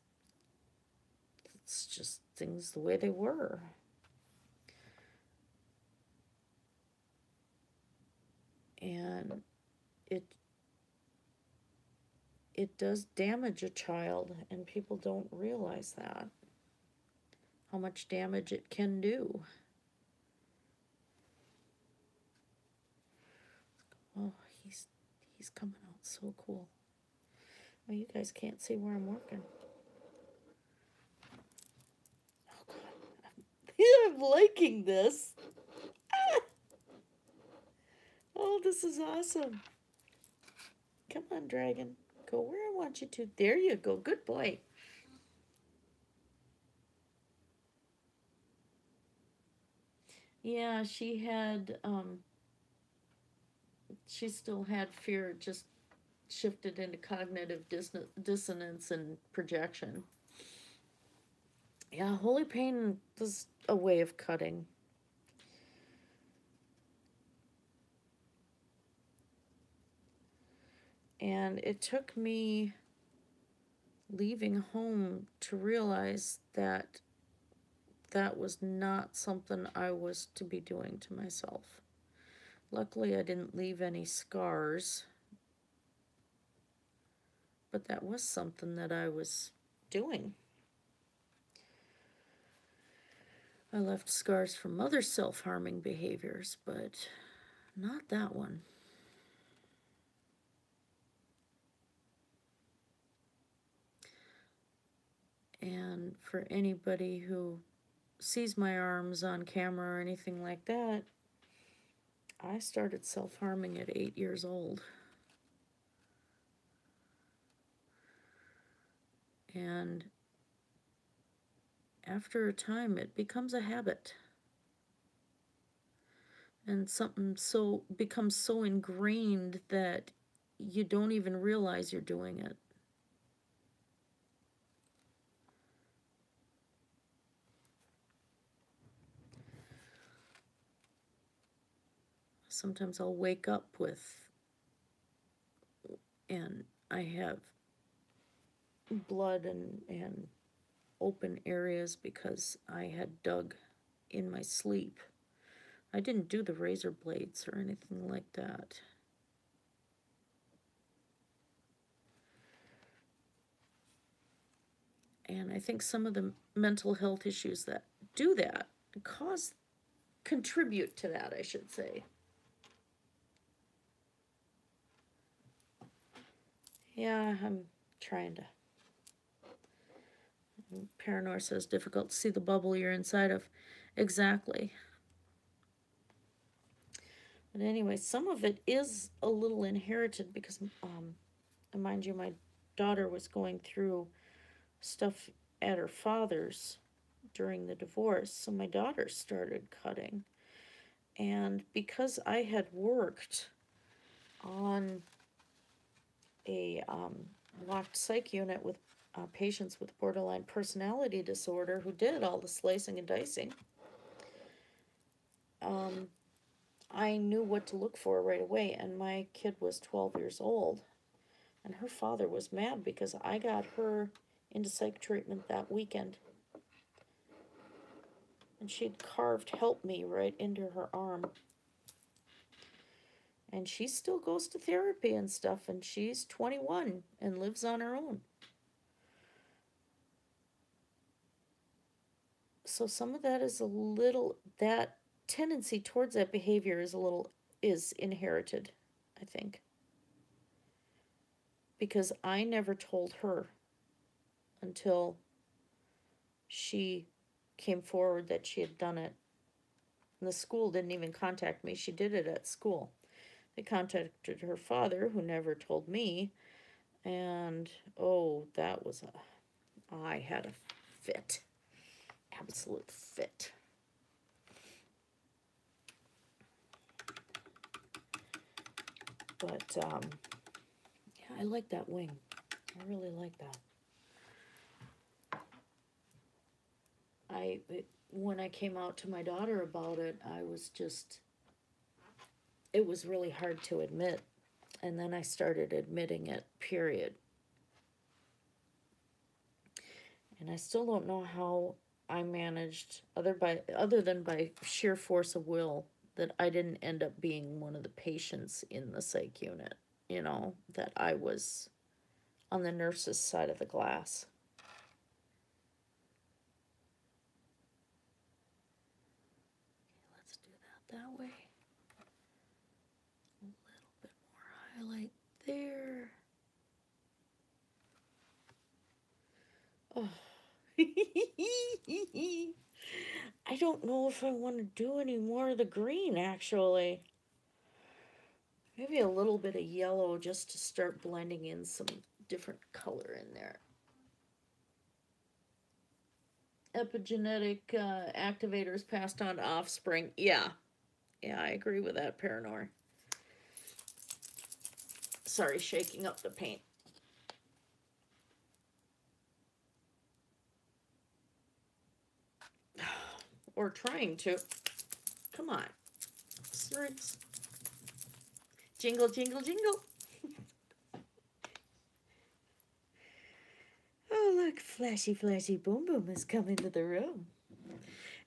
S1: it's just things the way they were. And it it does damage a child, and people don't realize that, how much damage it can do. Oh, he's coming out so cool. Oh, you guys can't see where I'm working. Oh God, I'm liking this. Oh, this is awesome. Come on, dragon. Go where I want you to. There you go. Good boy. Yeah, she still had fear, just shifted into cognitive dissonance and projection. Yeah, holy pain was a way of cutting. And it took me leaving home to realize that that was not something I was to be doing to myself. Luckily, I didn't leave any scars, but that was something that I was doing. I left scars from other self harming behaviors, but not that one. And for anybody who sees my arms on camera or anything like that, I started self harming at 8 years old. And after a time, it becomes a habit. And something so becomes so ingrained that you don't even realize you're doing it. Sometimes I'll wake up with, and I have blood and open areas because I had dug in my sleep. I didn't do the razor blades or anything like that. And I think some of the mental health issues that do that contribute to that, I should say. Yeah, I'm trying to. Paranor says difficult to see the bubble you're inside of. Exactly. But anyway, some of it is a little inherited because, mind you, my daughter was going through stuff at her father's during the divorce, so my daughter started cutting. And because I had worked on a locked psych unit with patients with borderline personality disorder who did all the slicing and dicing, I knew what to look for right away. And my kid was 12 years old, and her father was mad because I got her into psych treatment that weekend. And she'd carved "help me" right into her arm. And she still goes to therapy and stuff, and she's 21 and lives on her own. So some of that is a little, that tendency towards that behavior is inherited, I think. Because I never told her until she came forward that she had done it. And the school didn't even contact me. She did it at school. They contacted her father, who never told me. And, oh, I had a fit. Absolute fit. But, yeah, I like that wing. I really like that. When I came out to my daughter about it, it was really hard to admit. And then I started admitting it, period. And I still don't know how I managed, other than by sheer force of will, that I didn't end up being one of the patients in the psych unit. That I was on the nurse's side of the glass. Let's do that way. A little bit more highlight there. Oh. I don't know if I want to do any more of the green, actually. Maybe a little bit of yellow just to start blending in some different color in there. Epigenetic activators passed on to offspring. Yeah, I agree with that, Paranor. Sorry, shaking up the paint. Or trying to. Come on. Strings. Jingle, jingle, jingle. Oh, look, flashy, flashy boom boom has come into the room.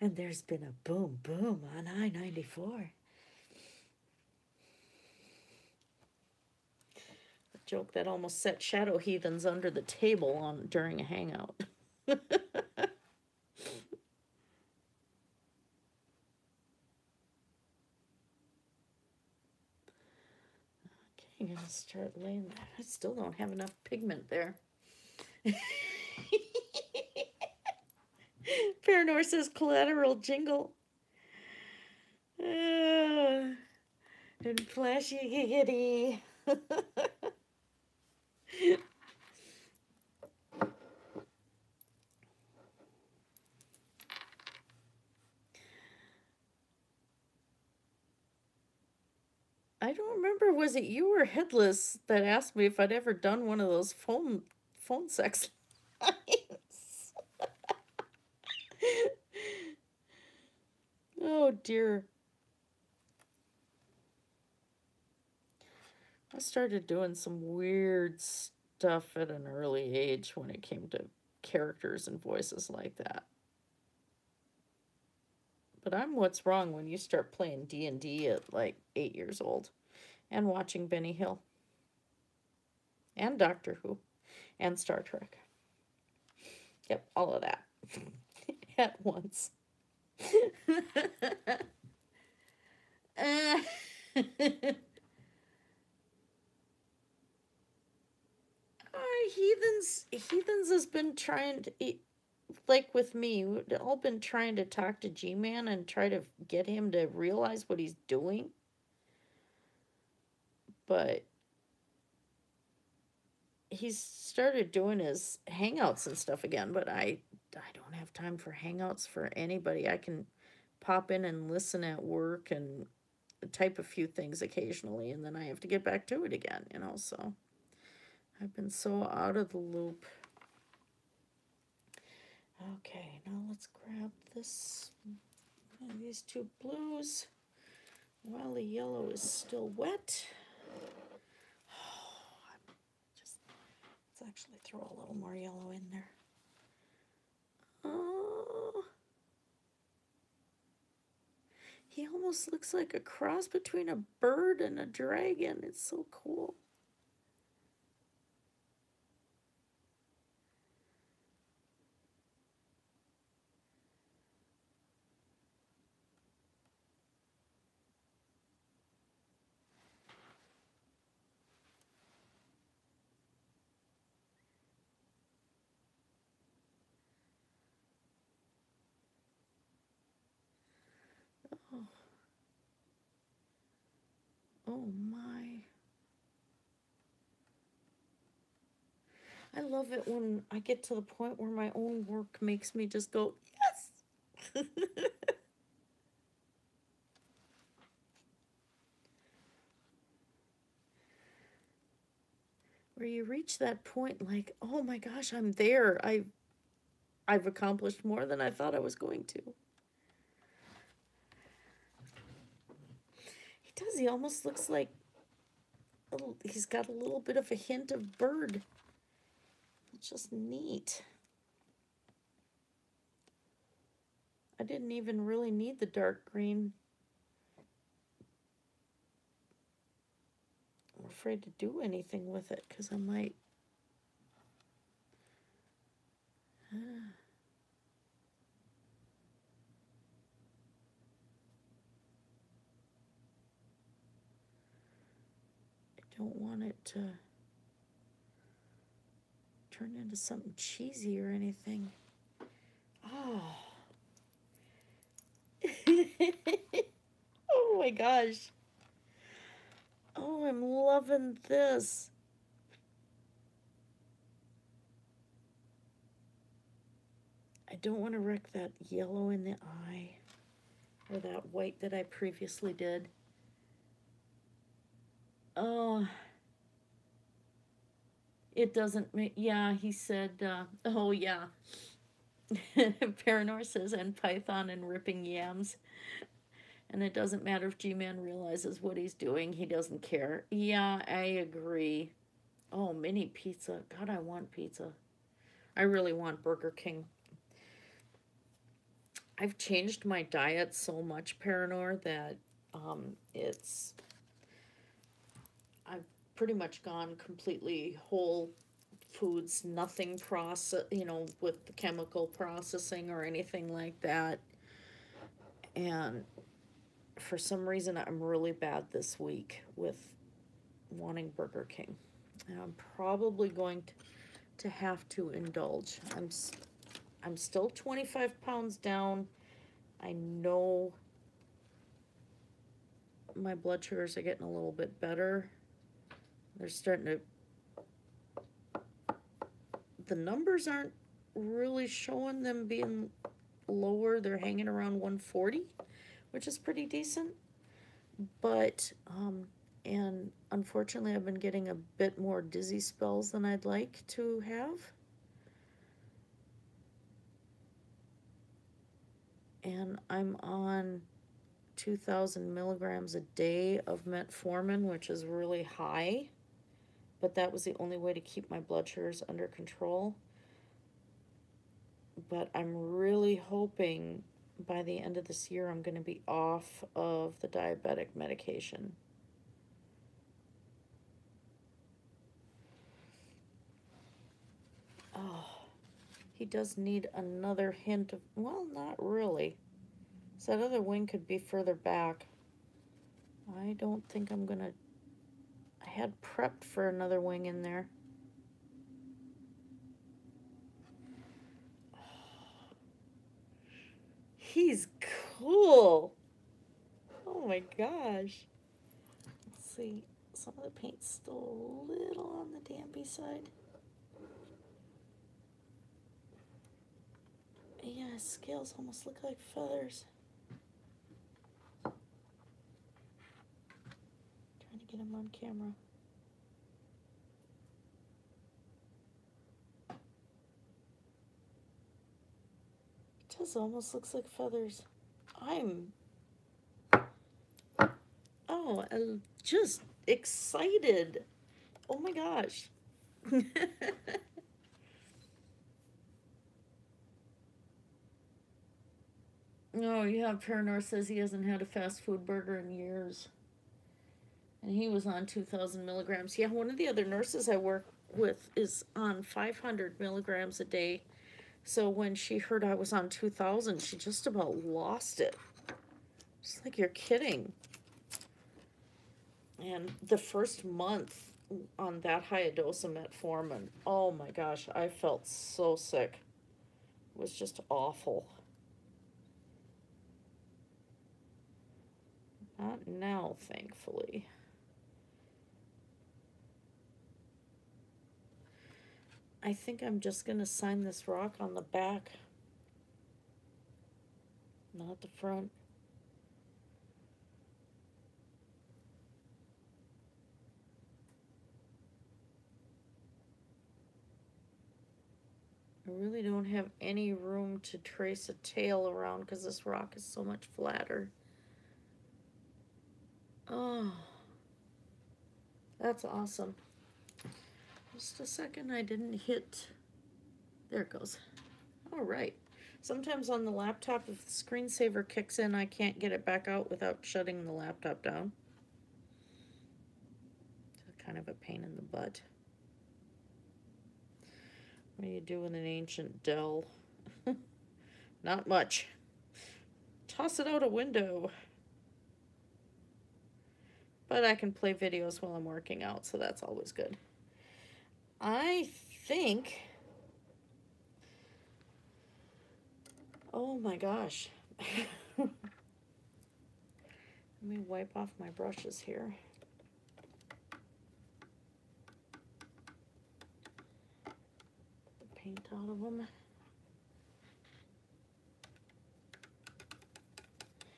S1: And there's been a boom boom on I-94. A joke that almost set shadow heathens under the table during a hangout. I'm gonna start laying that. I still don't have enough pigment there. Paranor says collateral jingle. And flashy giggity. I don't remember, was it you or Headless that asked me if I'd ever done one of those phone sex lines? Oh dear. I started doing some weird stuff at an early age when it came to characters and voices like that. But I'm what's wrong when you start playing D&D at like 8 years old and watching Benny Hill and Doctor Who and Star Trek. Yep, all of that at once. Heathens has been trying to, like with me, we've all been trying to talk to G-Man and try to get him to realize what he's doing. But he's started doing his hangouts and stuff again, but I I don't have time for hangouts for anybody. I can pop in and listen at work and type a few things occasionally, and then I have to get back to it again, you know, so I've been so out of the loop. Okay, now let's grab this, these two blues while the yellow is still wet. Let's actually throw a little more yellow in there. Oh, he almost looks like a cross between a bird and a dragon. It's so cool. Oh, oh my. I love it when I get to the point where my own work makes me just go, yes! Where you reach that point like, oh my gosh, I'm there. I've accomplished more than I thought I was going to. He does. He almost looks like he's got a little bit of a hint of bird. It's just neat. I didn't even really need the dark green. I'm afraid to do anything with it because I might. I don't want it to turn into something cheesy or anything. Oh. Oh my gosh. Oh, I'm loving this. I don't want to wreck that yellow in the eye or that white that I previously did. Oh, it doesn't make, yeah, he said, oh yeah. Paranor says, and Python and ripping yams. And it doesn't matter if G-Man realizes what he's doing, he doesn't care. Yeah, I agree. Oh, mini pizza. God, I want pizza. I really want Burger King. I've changed my diet so much, Paranor, that I've pretty much gone completely whole foods, nothing process, you know, with the chemical processing or anything like that. And for some reason, I'm really bad this week with wanting Burger King. And I'm probably going to have to indulge. I'm still 25 pounds down. I know my blood sugars are getting a little bit better. They're starting to, the numbers aren't really showing them being lower. They're hanging around 140, which is pretty decent. But, and unfortunately, I've been getting a bit more dizzy spells than I'd like to have. And I'm on 2,000 milligrams a day of metformin, which is really high. But that was the only way to keep my blood sugars under control. But I'm really hoping by the end of this year I'm going to be off of the diabetic medication. Oh, he does need another hint of, well, not really. So that other wing could be further back. I don't think I'm going to, I had prepped for another wing in there. He's cool. Oh my gosh. Let's see. Some of the paint's still a little on the dampy side. scales almost look like feathers. Trying to get them on camera. It does almost looks like feathers. I'm just excited. Oh my gosh. Oh yeah, Paranor says he hasn't had a fast food burger in years. And he was on 2,000 milligrams. Yeah, one of the other nurses I work with is on 500 milligrams a day. So when she heard I was on 2,000, she just about lost it. It's like, you're kidding. And the first month on that high a dose of metformin, oh my gosh, I felt so sick. It was just awful. Not now, thankfully. I think I'm just going to sign this rock on the back, not the front. I really don't have any room to trace a tail around because this rock is so much flatter. Oh, that's awesome. Just a second, I didn't hit. There it goes. All right. Sometimes on the laptop, if the screensaver kicks in, I can't get it back out without shutting the laptop down. It's kind of a pain in the butt. What do you do with an ancient Dell? Not much. Toss it out a window. But I can play videos while I'm working out, so that's always good. I think... Oh my gosh. Let me wipe off my brushes here. The paint out of them.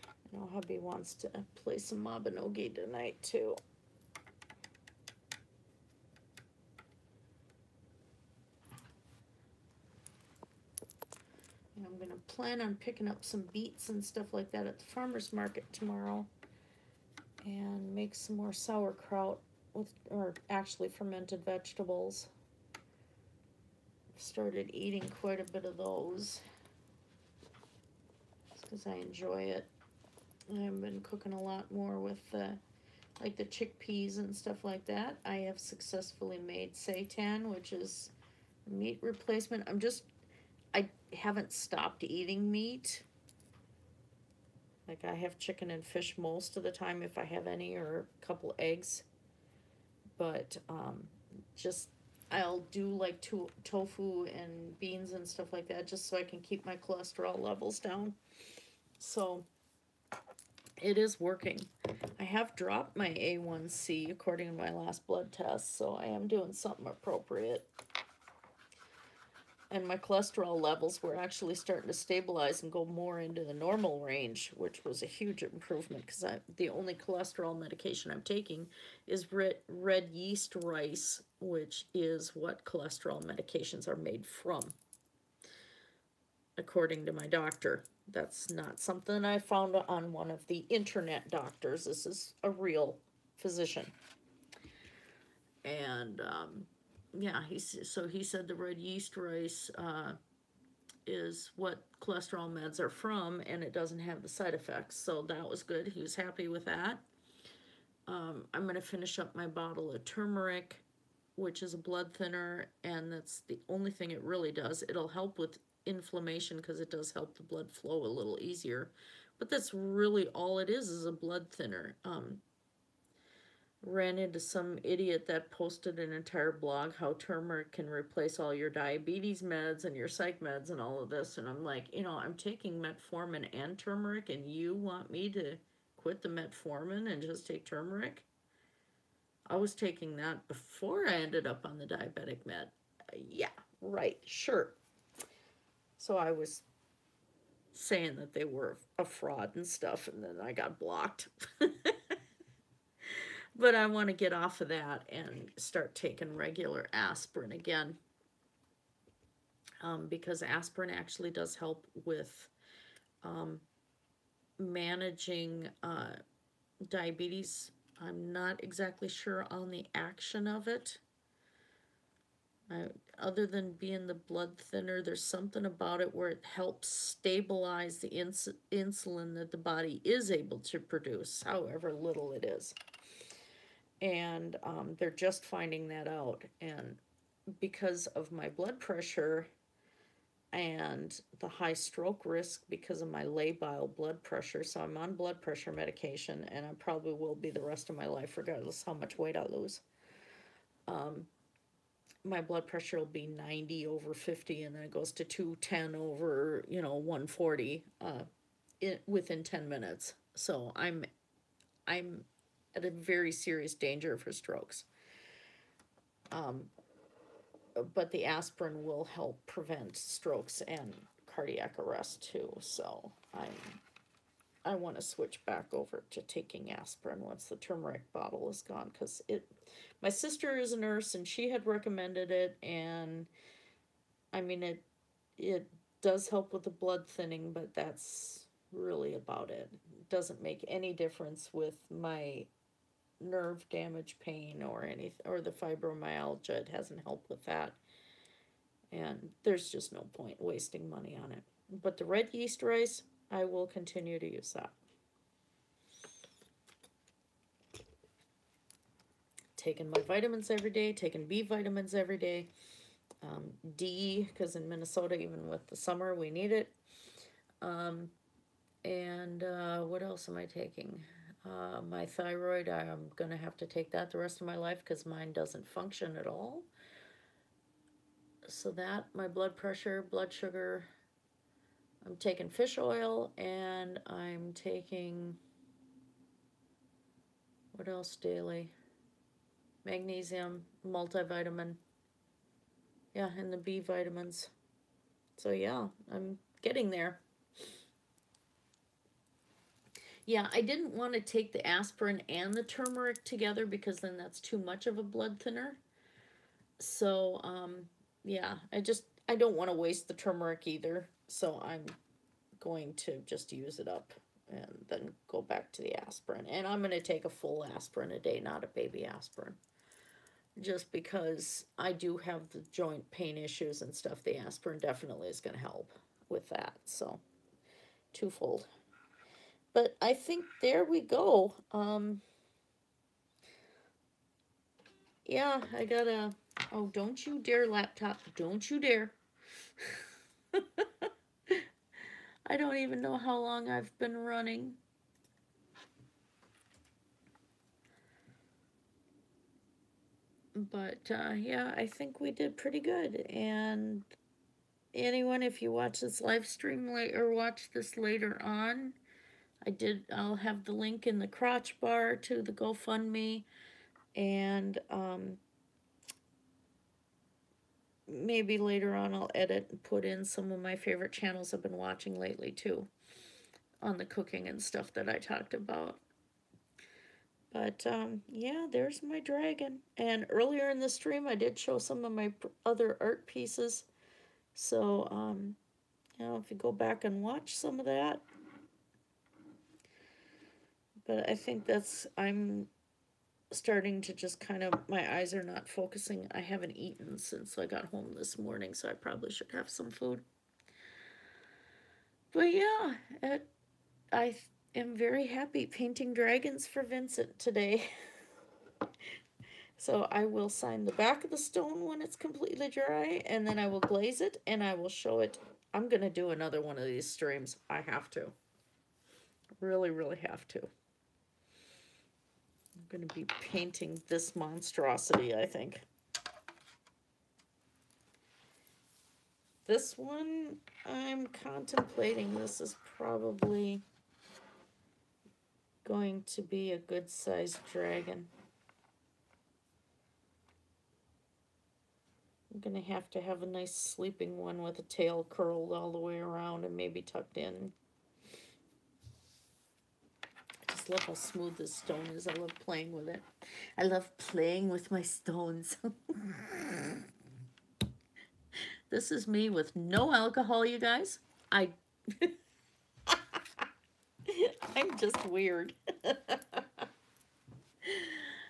S1: I know hubby wants to play some Mabinogi tonight too. And I'm gonna plan on picking up some beets and stuff like that at the farmer's market tomorrow and make some more sauerkraut with, or actually fermented vegetables. I've started eating quite a bit of those because I enjoy it. I've been cooking a lot more with like the chickpeas and stuff like that. I have successfully made seitan, which is meat replacement. I haven't stopped eating meat. Like, I have chicken and fish most of the time if I have any, or a couple eggs. But just, I'll do like tofu and beans and stuff like that just so I can keep my cholesterol levels down. So it is working. I have dropped my A1C according to my last blood test, so I am doing something appropriate. And my cholesterol levels were actually starting to stabilize and go more into the normal range, which was a huge improvement because the only cholesterol medication I'm taking is red yeast rice, which is what cholesterol medications are made from, according to my doctor. That's not something I found on one of the internet doctors. This is a real physician. And yeah, he said the red yeast rice is what cholesterol meds are from, and it doesn't have the side effects. So that was good. He was happy with that. I'm going to finish up my bottle of turmeric, which is a blood thinner, and that's the only thing it really does. It'll help with inflammation because it does help the blood flow a little easier. But that's really all it is a blood thinner. Ran into some idiot that posted an entire blog how turmeric can replace all your diabetes meds and your psych meds and all of this. And I'm like, I'm taking metformin and turmeric, and you want me to quit the metformin and just take turmeric? I was taking that before I ended up on the diabetic med. Yeah, right, sure. So I was saying that they were a fraud and stuff, and then I got blocked. But I want to get off of that and start taking regular aspirin again, because aspirin actually does help with managing diabetes. I'm not exactly sure on the action of it. Other than being the blood thinner, there's something about it where it helps stabilize the insulin that the body is able to produce, however little it is. And they're just finding that out. And because of my blood pressure and the high stroke risk because of my labile blood pressure, so I'm on blood pressure medication, and I probably will be the rest of my life regardless how much weight I lose. My blood pressure will be 90 over 50, and then it goes to 210 over 140 within 10 minutes. So I'm at a very serious danger for strokes. But the aspirin will help prevent strokes and cardiac arrest too. So I want to switch back over to taking aspirin once the turmeric bottle is gone, because my sister is a nurse and she had recommended it, and I mean it does help with the blood thinning, but that's really about it. It doesn't make any difference with my nerve damage pain or anything, or the fibromyalgia. It hasn't helped with that, and there's just no point wasting money on it. But the red yeast rice, I will continue to use that. Taking my vitamins every day, taking B vitamins every day, D, because in Minnesota, even with the summer, we need it. And what else am I taking? My thyroid, I'm going to have to take that the rest of my life because mine doesn't function at all. So that, my blood pressure, blood sugar, I'm taking fish oil, and I'm taking, what else daily? Magnesium, multivitamin. Yeah, and the B vitamins. So yeah, I'm getting there. Yeah, I didn't want to take the aspirin and the turmeric together because then that's too much of a blood thinner. So, yeah, I don't want to waste the turmeric either. So I'm going to just use it up and then go back to the aspirin. And I'm going to take a full aspirin a day, not a baby aspirin. Just because I do have the joint pain issues and stuff, the aspirin definitely is going to help with that. So, twofold. But I think there we go. Yeah, I gotta, oh, don't you dare, laptop. Don't you dare. I don't even know how long I've been running. But, yeah, I think we did pretty good. And anyone, if you watch this live stream or watch this later on, I'll have the link in the crotch bar to the GoFundMe, and maybe later on I'll edit and put in some of my favorite channels I've been watching lately too, on the cooking and stuff that I talked about. But yeah, there's my dragon. And earlier in the stream I did show some of my other art pieces. So if you go back and watch some of that. But I think I'm starting to just kind of, my eyes are not focusing. I haven't eaten since I got home this morning, so I probably should have some food. But yeah, I am very happy painting dragons for Vincent today. So I will sign the back of the stone when it's completely dry, and then I will glaze it, and I will show it. I'm going to do another one of these streams. I have to. Really, really have to. I'm going to be painting this monstrosity, I think. This one, I'm contemplating. This is probably going to be a good-sized dragon. I'm going to have a nice sleeping one with a tail curled all the way around and maybe tucked in. I just love how smooth this stone is. I love playing with it. I love playing with my stones. This is me with no alcohol, you guys. I'm just weird.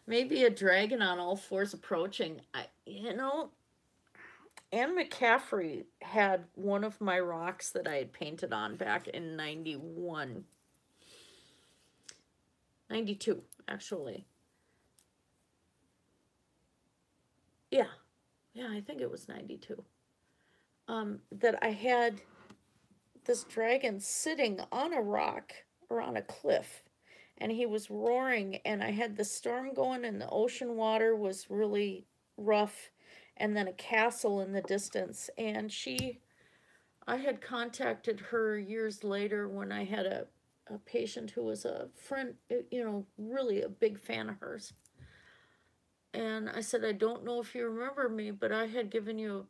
S1: Maybe a dragon on all fours approaching. Anne McCaffrey had one of my rocks that I had painted on back in 91. 92, actually. Yeah, I think it was 92. That I had this dragon sitting on a rock or on a cliff, and he was roaring, and I had the storm going, and the ocean water was really rough, and then a castle in the distance. And I had contacted her years later when I had a patient who was a friend, really a big fan of hers. And I said, I don't know if you remember me, but I had given you a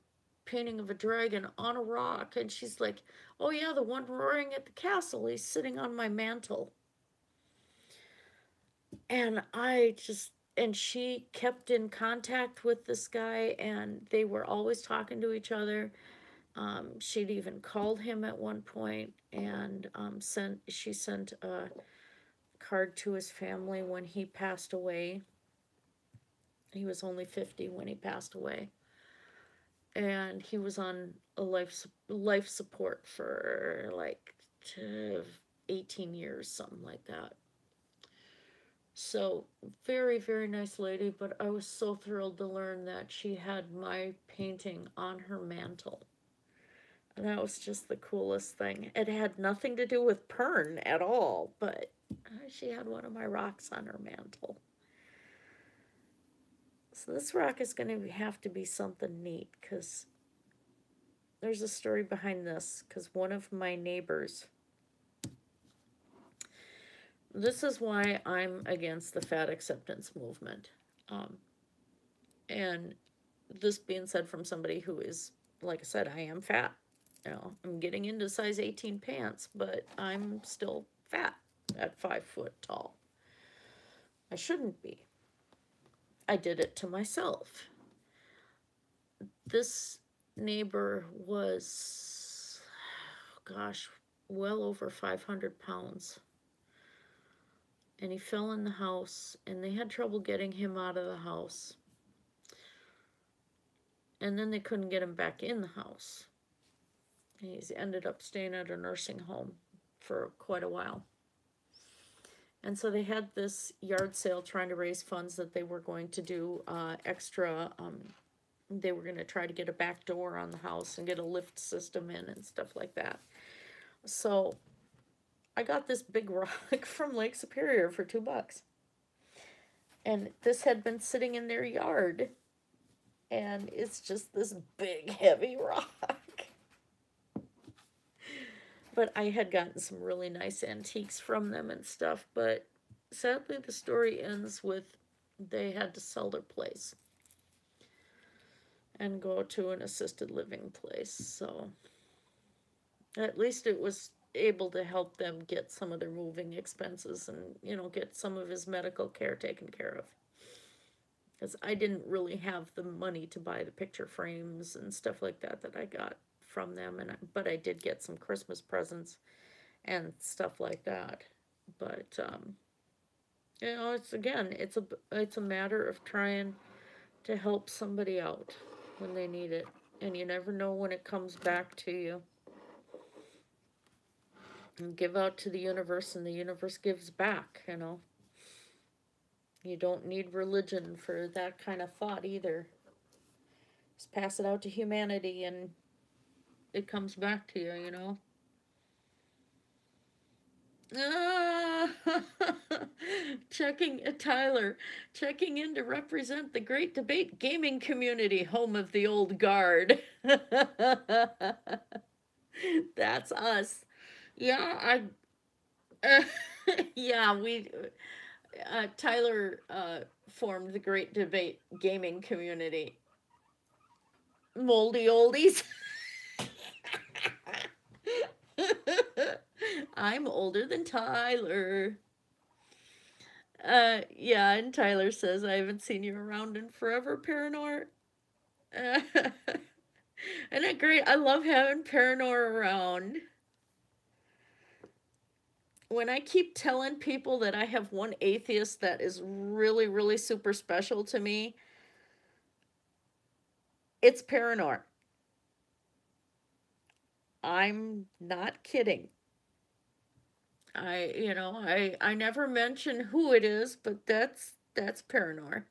S1: painting of a dragon on a rock. And she's like, oh yeah, the one roaring at the castle. He's sitting on my mantle. And she kept in contact with this guy, and they were always talking to each other. She'd even called him at one point, and she sent a card to his family when he passed away. He was only 50 when he passed away, and he was on a life support for like 18 years, something like that. So very, very nice lady, but I was so thrilled to learn that she had my painting on her mantle. And that was just the coolest thing. It had nothing to do with Pern at all, but she had one of my rocks on her mantle. So this rock is going to have to be something neat, because there's a story behind this, because one of my neighbors, this is why I'm against the fat acceptance movement. And this being said from somebody who is, like I said, I am fat. I'm getting into size 18 pants, but I'm still fat at 5 foot tall. I shouldn't be. I did it to myself. This neighbor was, gosh, well over 500 pounds. And he fell in the house, and they had trouble getting him out of the house. And then they couldn't get him back in the house. He's ended up staying at a nursing home for quite a while. And so they had this yard sale trying to raise funds that they were going to do extra. They were going to try to get a back door on the house and get a lift system in and stuff like that. So I got this big rock from Lake Superior for $2. And this had been sitting in their yard. And it's just this big, heavy rock. But I had gotten some really nice antiques from them and stuff. But sadly, the story ends with they had to sell their place and go to an assisted living place. So at least it was able to help them get some of their moving expenses and, get some of his medical care taken care of. Because I didn't really have the money to buy the picture frames and stuff like that I got from them, but I did get some Christmas presents and stuff like that. But it's a matter of trying to help somebody out when they need it, and you never know when it comes back to you. And give out to the universe, and the universe gives back. You don't need religion for that kind of thought either. Just pass it out to humanity, and it comes back to you, Tyler, checking in to represent the Great Debate Gaming Community, home of the old guard. That's us. Yeah, Tyler formed the Great Debate Gaming Community. Moldy oldies. I'm older than Tyler. Yeah, and Tyler says, I haven't seen you around in forever, Paranor. Isn't it great? I love having Paranor around. When I keep telling people that I have one atheist that is really, really super special to me, it's Paranor. I'm not kidding. I never mention who it is, but that's Paranor.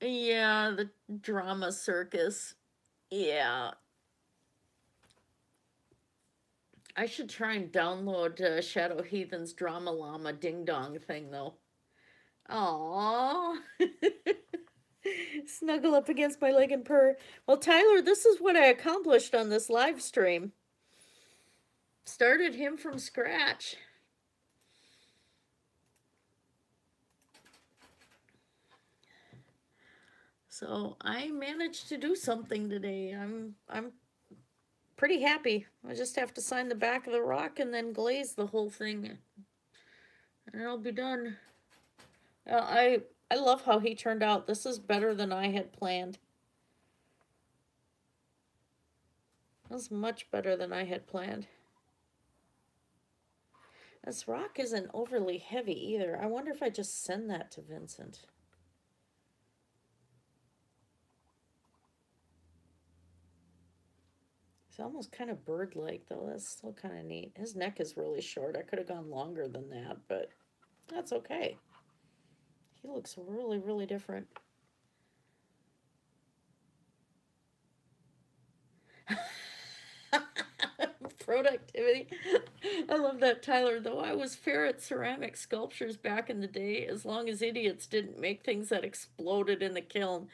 S1: Yeah, the drama circus. Yeah. I should try and download Shadow Heathen's Drama Llama Ding Dong thing, though. Aww. Snuggle up against my leg and purr. Well, Tyler, this is what I accomplished on this live stream. Started him from scratch. So I managed to do something today. I'm pretty happy. I just have to sign the back of the rock and then glaze the whole thing, and it'll be done. I love how he turned out. This is better than I had planned. That's much better than I had planned. This rock isn't overly heavy either. I wonder if I just send that to Vincent. It's almost kind of bird-like, though. That's still kind of neat. His neck is really short. I could have gone longer than that, but that's okay. He looks really, really different. Productivity. I love that, Tyler. Though I was fair at ceramic sculptures back in the day, as long as idiots didn't make things that exploded in the kiln.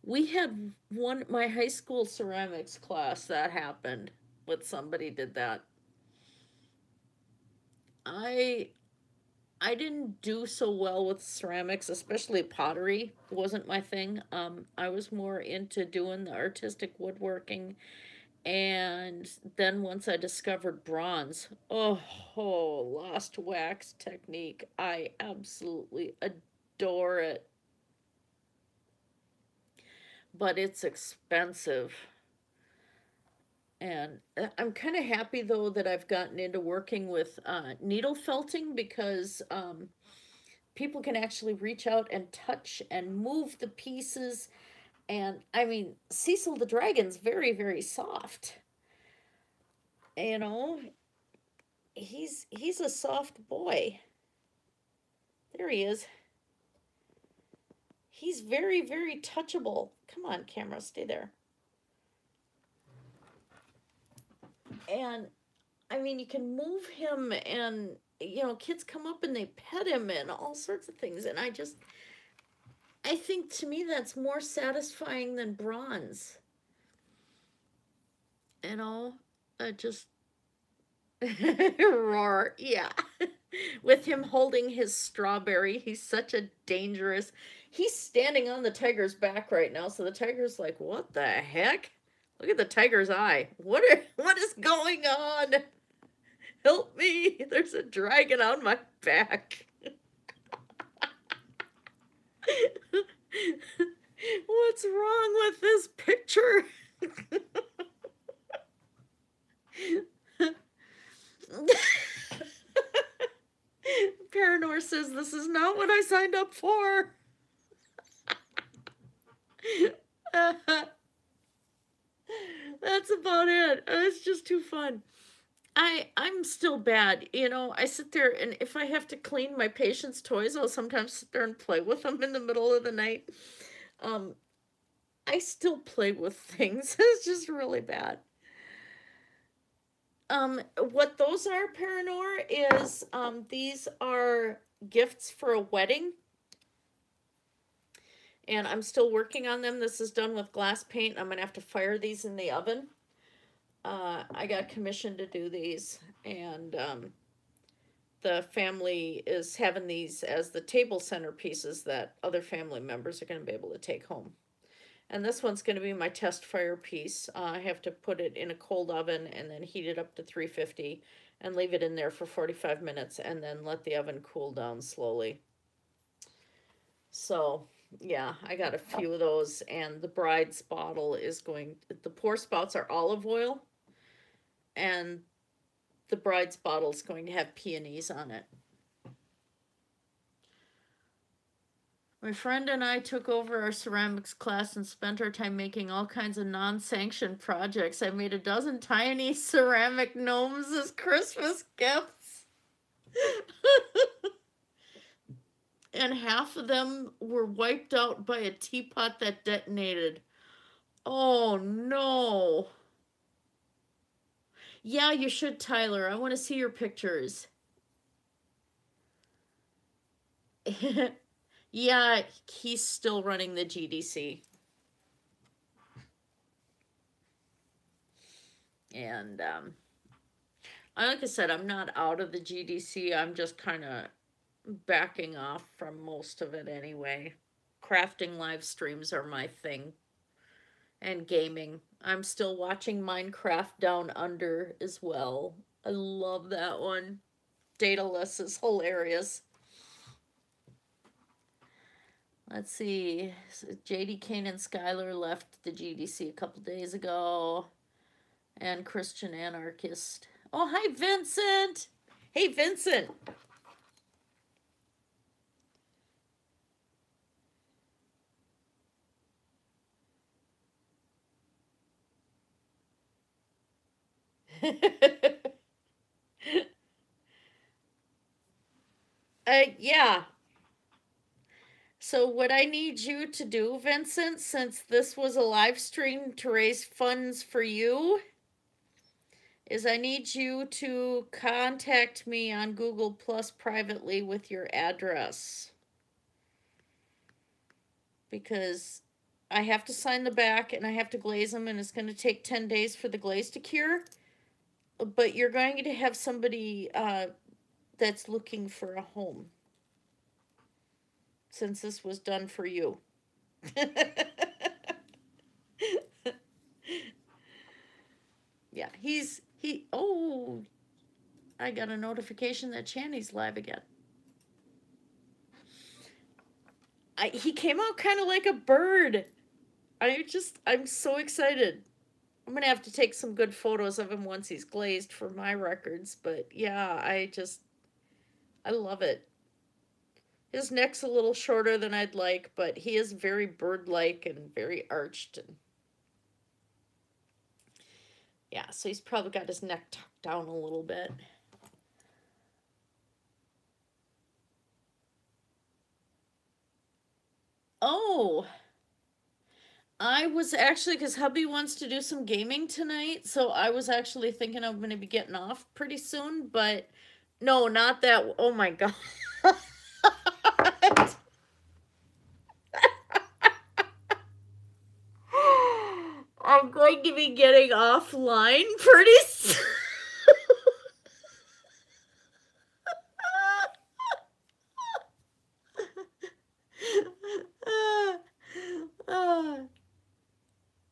S1: We had my high school ceramics class that happened with somebody did that. I I didn't do so well with ceramics, especially pottery. Wasn't my thing. I was more into doing the artistic woodworking. And then once I discovered bronze, lost wax technique. I absolutely adore it. But it's expensive. And I'm kind of happy though that I've gotten into working with needle felting because people can actually reach out and touch and move the pieces. And I mean, Cecil the dragon's very, very soft. You know, he's a soft boy. There he is. He's very, very touchable. Come on, camera, stay there. And I mean, you can move him, and kids come up and they pet him and all sorts of things. And I think to me that's more satisfying than bronze. Just roar, yeah. With him holding his strawberry, he's such a dangerous. He's standing on the tiger's back right now, so the tiger's like, "What the heck? Look at the tiger's eye. What is going on? Help me! There's a dragon on my back." What's wrong with this picture? Paranor says this is not what I signed up for. That's about it. It's just too fun. I'm still bad. I sit there, and if I have to clean my patient's toys, I'll sometimes sit there and play with them in the middle of the night. I still play with things. It's just really bad. What those are, Paranor, is these are gifts for a wedding. And I'm still working on them. This is done with glass paint. I'm going to have to fire these in the oven. I got commissioned to do these. And the family is having these as the table centerpieces that other family members are going to be able to take home. And this one's going to be my test fire piece. I have to put it in a cold oven and then heat it up to 350 and leave it in there for 45 minutes and then let the oven cool down slowly. So, yeah, I got a few of those, and the bride's bottle is going, the pour spouts are olive oil, and the bride's bottle is going to have peonies on it. My friend and I took over our ceramics class and spent our time making all kinds of non-sanctioned projects. I made a dozen tiny ceramic gnomes as Christmas gifts. And half of them were wiped out by a teapot that detonated. Oh, no. Yeah, you should, Tyler. I want to see your pictures. Yeah, he's still running the GDC. And, like I said, I'm not out of the GDC. I'm just kind of backing off from most of it anyway. Crafting live streams are my thing. And gaming. I'm still watching Minecraft Down Under as well. I love that one. Dataless is hilarious. Let's see. JD Kane and Skylar left the GDC a couple days ago. And Christian Anarchist. Oh, hi, Vincent. Hey, Vincent. Yeah. So what I need you to do, Vincent, since this was a live stream to raise funds for you, is I need you to contact me on Google Plus privately with your address. Because I have to sign the back and I have to glaze them, and it's going to take 10 days for the glaze to cure. But you're going to have somebody that's looking for a home, since this was done for you. Yeah, oh, I got a notification that Channy's live again. He came out kind of like a bird. I'm so excited. I'm gonna have to take some good photos of him once he's glazed for my records, but yeah, I love it. His neck's a little shorter than I'd like, but he is very bird-like and very arched. And yeah, so he's probably got his neck tucked down a little bit. Oh, I was actually, because hubby wants to do some gaming tonight, so I was actually thinking I'm going to be getting off pretty soon, but no, not that. Oh my God. I'm going to be getting offline pretty soon.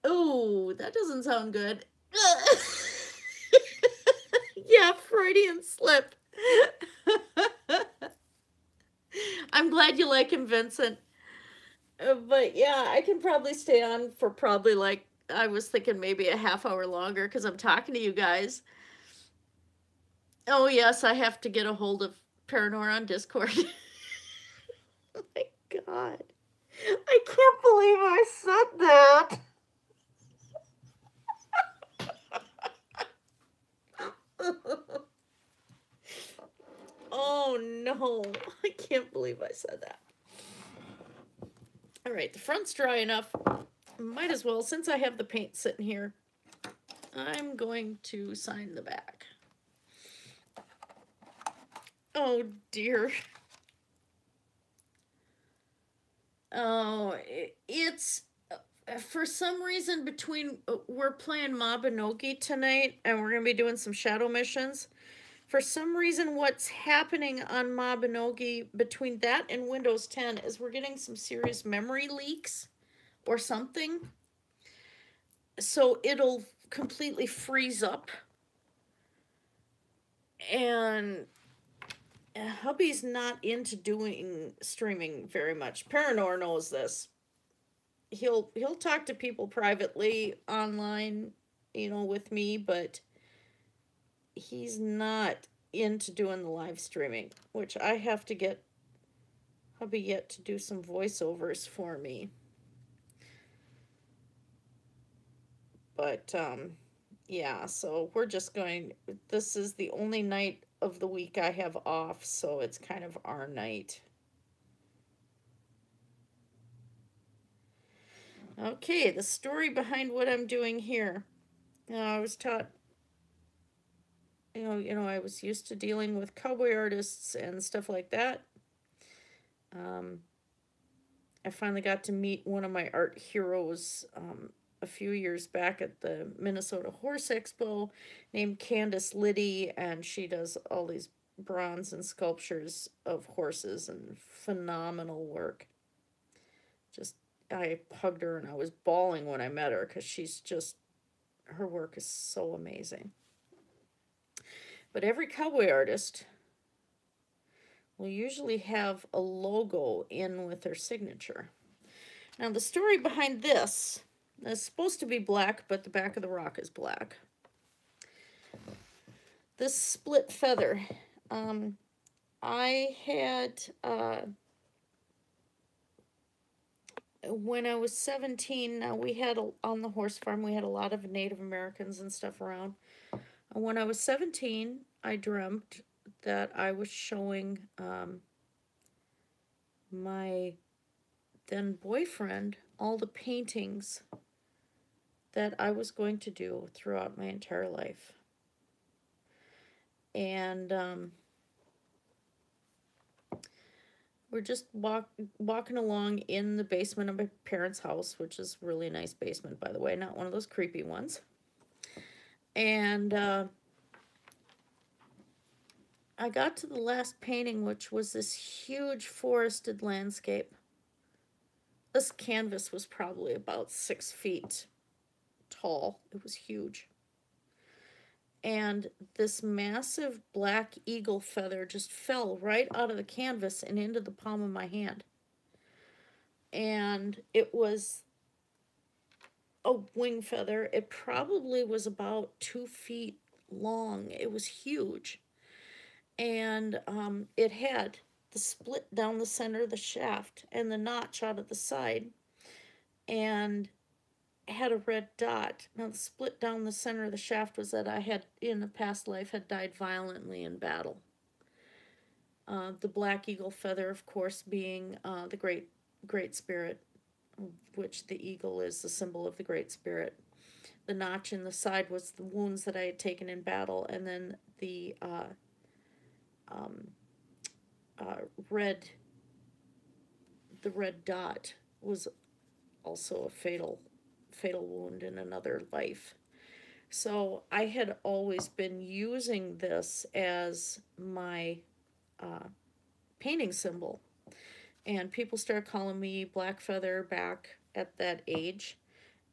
S1: Oh, that doesn't sound good. Yeah, Freudian slip. I'm glad you like him, Vincent. But yeah, I can probably stay on for probably like, I was thinking maybe a half hour longer because I'm talking to you guys. Oh yes, I have to get a hold of Paranor on Discord. Oh my God. I can't believe I said that. Oh no, I can't believe I said that. All right, the front's dry enough. Might as well, since I have the paint sitting here, I'm going to sign the back. Oh dear. Oh, it's for some reason we're playing Mabinogi tonight and we're going to be doing some shadow missions. For some reason, what's happening on Mabinogi between that and Windows 10 is we're getting some serious memory leaks or something. So it'll completely freeze up. And hubby's not into doing streaming very much. Paranor knows this. He'll talk to people privately online, with me, but he's not into doing the live streaming, which I have to get hubby yet to do some voiceovers for me. But yeah, so we're just going, this is the only night of the week I have off, so it's kind of our night. Okay, the story behind what I'm doing here. I was taught, I was used to dealing with cowboy artists and stuff like that. I finally got to meet one of my art heroes a few years back at the Minnesota Horse Expo, named Candace Liddy, and she does all these bronze and sculptures of horses and phenomenal work. Just, I hugged her and I was bawling when I met her because her work is so amazing. But every cowboy artist will usually have a logo in with their signature. Now, the story behind this is supposed to be black, but the back of the rock is black. This split feather, I had, when I was 17, we had, on the horse farm, we had a lot of Native Americans and stuff around. And when I was 17, I dreamt that I was showing my then boyfriend all the paintings that I was going to do throughout my entire life. And we're just walking along in the basement of my parents' house, which is a really nice basement, by the way, not one of those creepy ones. And I got to the last painting, which was this huge forested landscape. This canvas was probably about 6 feet tall. It was huge. And this massive black eagle feather just fell right out of the canvas and into the palm of my hand. And it was a wing feather. It probably was about 2 feet long. It was huge. And it had the split down the center of the shaft and the notch out of the side, and had a red dot. Now, the split down the center of the shaft was that I had, in a past life, had died violently in battle. The black eagle feather, of course, being the great spirit, which the eagle is the symbol of the great spirit. The notch in the side was the wounds that I had taken in battle, and then the red dot was also a fatal wound in another life. So I had always been using this as my painting symbol, and people started calling me Black Feather back at that age,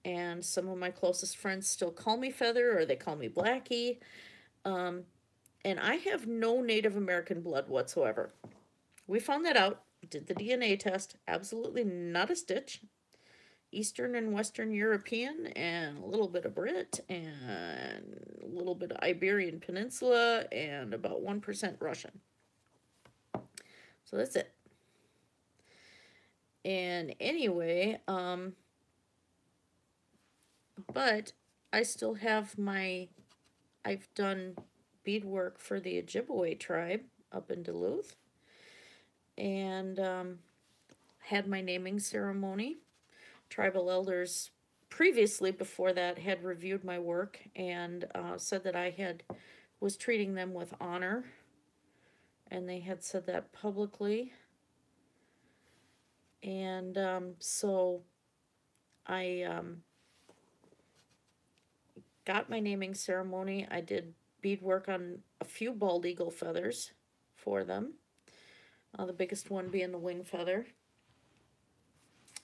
S1: and some of my closest friends still call me Feather, or they call me Blackie. And I have no Native American blood whatsoever. We found that out, did the DNA test, absolutely not a stitch. Eastern and Western European, and a little bit of Brit, and a little bit of Iberian Peninsula, and about 1% Russian. So that's it. And anyway, but I still have I've done beadwork for the Ojibwe tribe up in Duluth, and had my naming ceremony. Tribal elders previously, before that, had reviewed my work and said that I was treating them with honor, and they had said that publicly. And so I got my naming ceremony. I did beadwork on a few bald eagle feathers for them. The biggest one being the wing feather.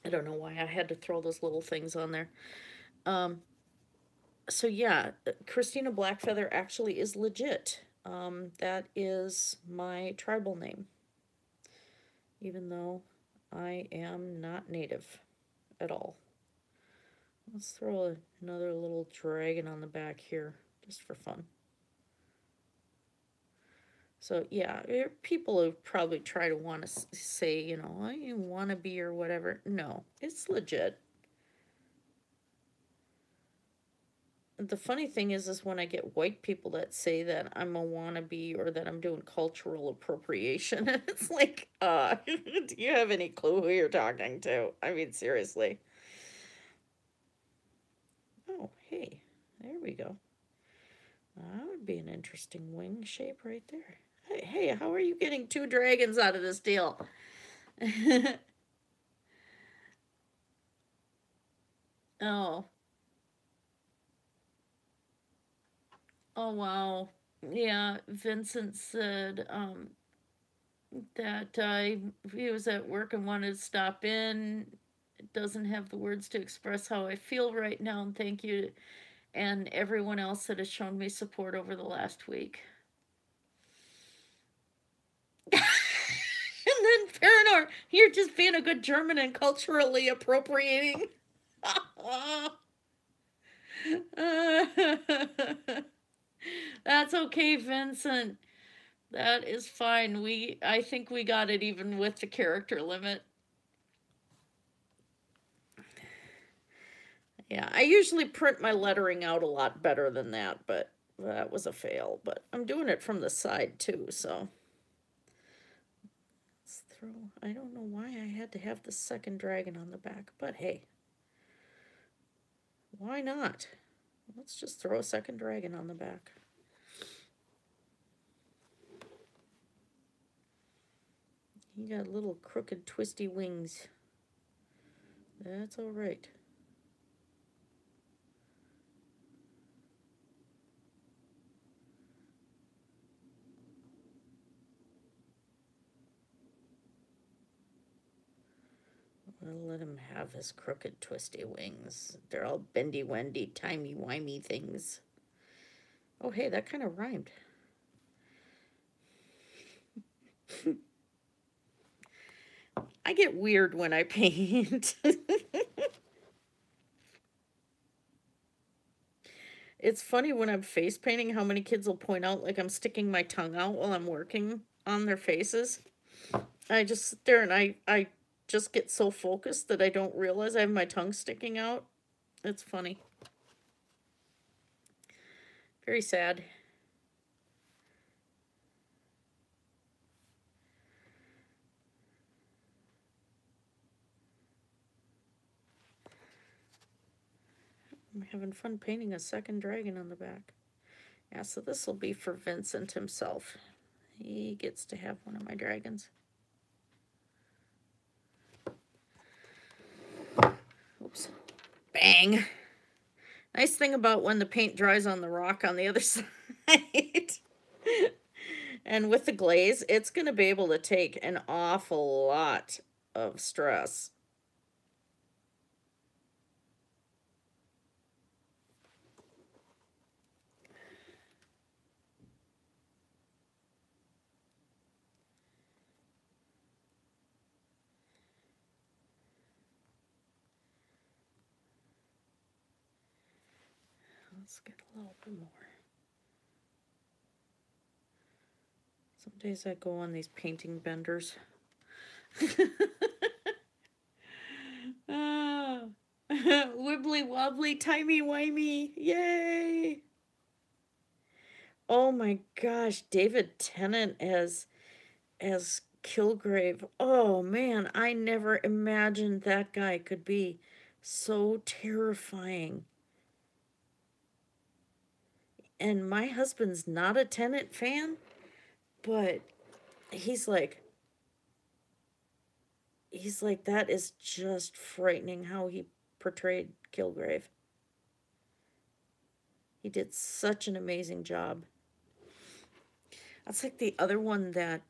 S1: I don't know why I had to throw those little things on there. So yeah, Christina Blackfeather actually is legit. That is my tribal name, even though I am not native at all. Let's throw another little dragon on the back here, just for fun. So yeah, people who probably try to want to say, you know, you want to be or whatever. No, it's legit. The funny thing is when I get white people that say that I'm a wannabe or that I'm doing cultural appropriation, and it's like, do you have any clue who you're talking to? I mean, seriously. Oh, hey, there we go. That would be an interesting wing shape right there. Hey, how are you getting 2 dragons out of this deal? Oh. Oh, wow. Yeah, Vincent said that he was at work and wanted to stop in. It doesn't have the words to express how I feel right now, and thank you and everyone else that has shown me support over the last week. And then Paranor, you're just being a good German and culturally appropriating. That's okay, Vincent. That is fine. I think we got it even with the character limit. Yeah, I usually print my lettering out a lot better than that, but that was a fail. But I'm doing it from the side too, so. Let's throw, I don't know why I had to have the second dragon on the back, but hey. Why not? Let's just throw a second dragon on the back. He got little crooked, twisty wings. That's all right. I'll let him have his crooked, twisty wings. They're all bendy-wendy, timey-wimey things. Oh, hey, that kind of rhymed. I get weird when I paint. It's funny when I'm face painting how many kids will point out like I'm sticking my tongue out while I'm working on their faces. I just sit there and I just get so focused that I don't realize I have my tongue sticking out. It's funny. Very sad. I'm having fun painting a second dragon on the back. Yeah, so this will be for Vincent himself. He gets to have one of my dragons. Oops. Bang. Nice thing about when the paint dries on the rock on the other side. And with the glaze, it's going to be able to take an awful lot of stress. Let's get a little bit more. Some days I go on these painting benders. Wibbly wobbly, timey wimey, yay! Oh my gosh, David Tennant as Kilgrave. Oh man, I never imagined that guy could be so terrifying. And my husband's not a Tennant fan, but he's like, that is just frightening how he portrayed Kilgrave. He did such an amazing job. That's like the other one that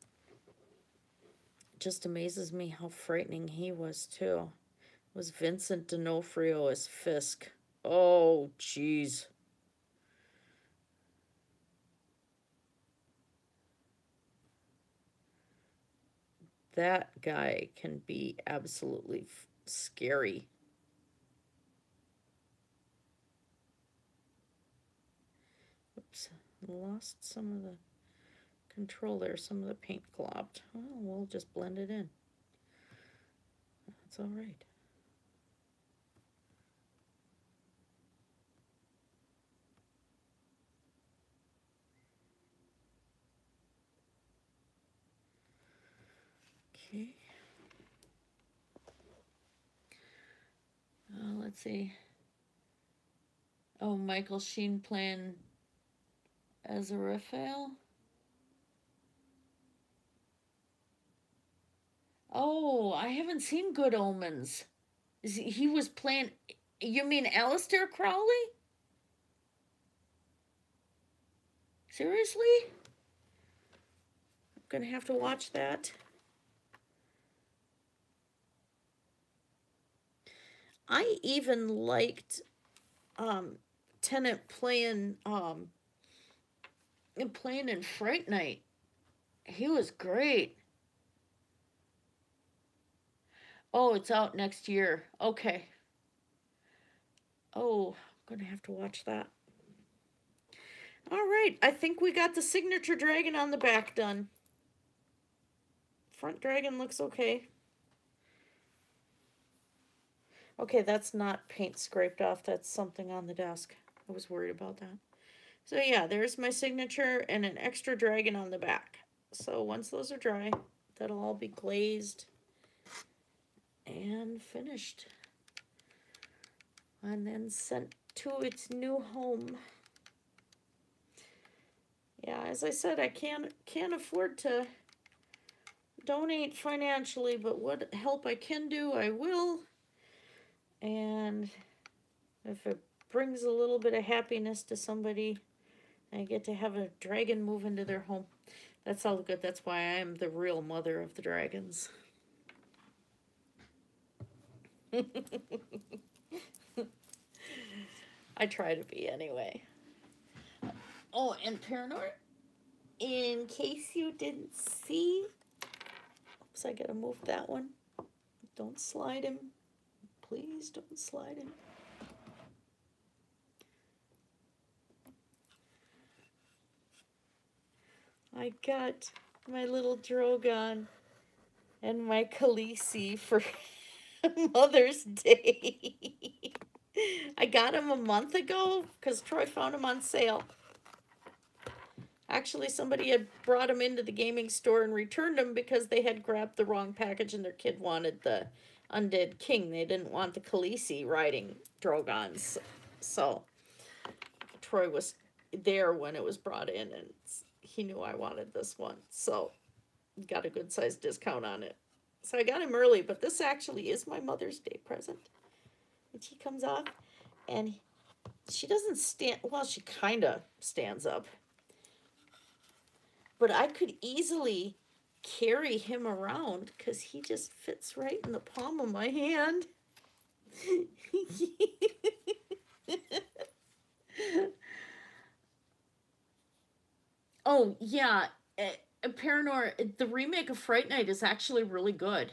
S1: just amazes me how frightening he was too. Was Vincent D'Onofrio as Fisk. Oh, jeez. That guy can be absolutely scary. Oops, lost some of the control there. Some of the paint globbed. Oh, we'll just blend it in. That's all right. Okay. Let's see. Oh, Michael Sheen playing Aziraphale. Oh, I haven't seen Good Omens. He was playing. You mean Aleister Crowley? Seriously? I'm gonna have to watch that. I even liked Tennant playing in Fright Night. He was great. Oh, it's out next year. Okay. Oh, I'm gonna have to watch that. All right, I think we got the signature dragon on the back done. Front dragon looks okay. Okay, that's not paint scraped off. That's something on the desk. I was worried about that. So yeah, there's my signature and an extra dragon on the back. So once those are dry, that'll all be glazed and finished. And then sent to its new home. Yeah, as I said, I can't afford to donate financially, but what help I can do, I will. And if it brings a little bit of happiness to somebody, I get to have a dragon move into their home. That's all good. That's why I am the real mother of the dragons. I try to be anyway. Oh, and Paranor, in case you didn't see, oops, I gotta move that one. Don't slide him. Please don't slide him. I got my little Drogon and my Khaleesi for Mother's Day. I got him a month ago because Troy found him on sale. Actually, somebody had brought him into the gaming store and returned him because they had grabbed the wrong package and their kid wanted the Undead King. They didn't want the Khaleesi riding Drogons. So Troy was there when it was brought in and he knew I wanted this one. So got a good sized discount on it. So I got him early, but this actually is my Mother's Day present. And she comes off and she doesn't stand, well, she kind of stands up. But I could easily carry him around because he just fits right in the palm of my hand. Oh, yeah. Paranor, the remake of Fright Night is actually really good.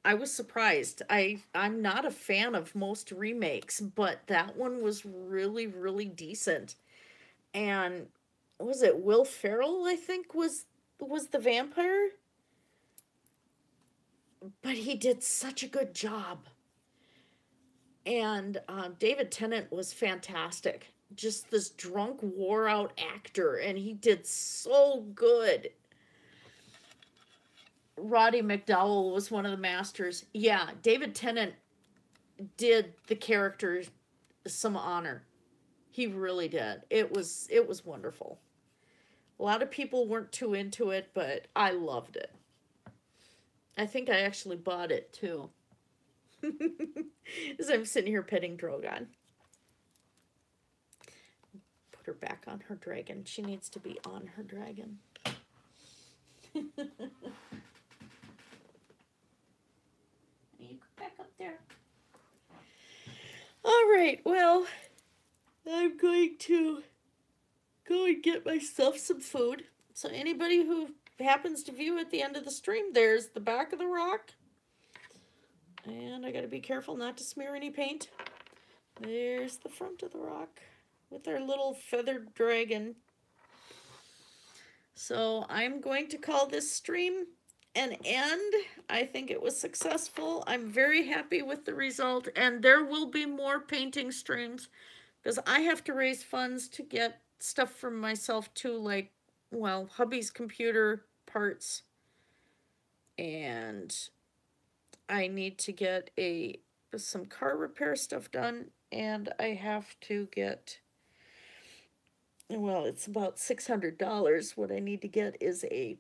S1: I was surprised. I'm not a fan of most remakes, but that one was really, really decent. And was it Will Ferrell, I think, was the vampire? But he did such a good job. And David Tennant was fantastic. Just this drunk, wore out actor, and he did so good. Roddy McDowell was one of the masters. Yeah, David Tennant did the character some honor. He really did. It was wonderful. A lot of people weren't too into it, but I loved it. I think I actually bought it too. As I'm sitting here petting Drogon. put her back on her dragon. She needs to be on her dragon. You go back up there. All right, well, I'm going to go and get myself some food. So anybody who happens to view at the end of the stream, there's the back of the rock. And I gotta be careful not to smear any paint. There's the front of the rock with our little feathered dragon. So I'm going to call this stream an end. I think it was successful. I'm very happy with the result, and there will be more painting streams because I have to raise funds to get stuff for myself too, like, well, hubby's computer parts, and I need to get some car repair stuff done, and I have to get, well, it's about $600. What I need to get is a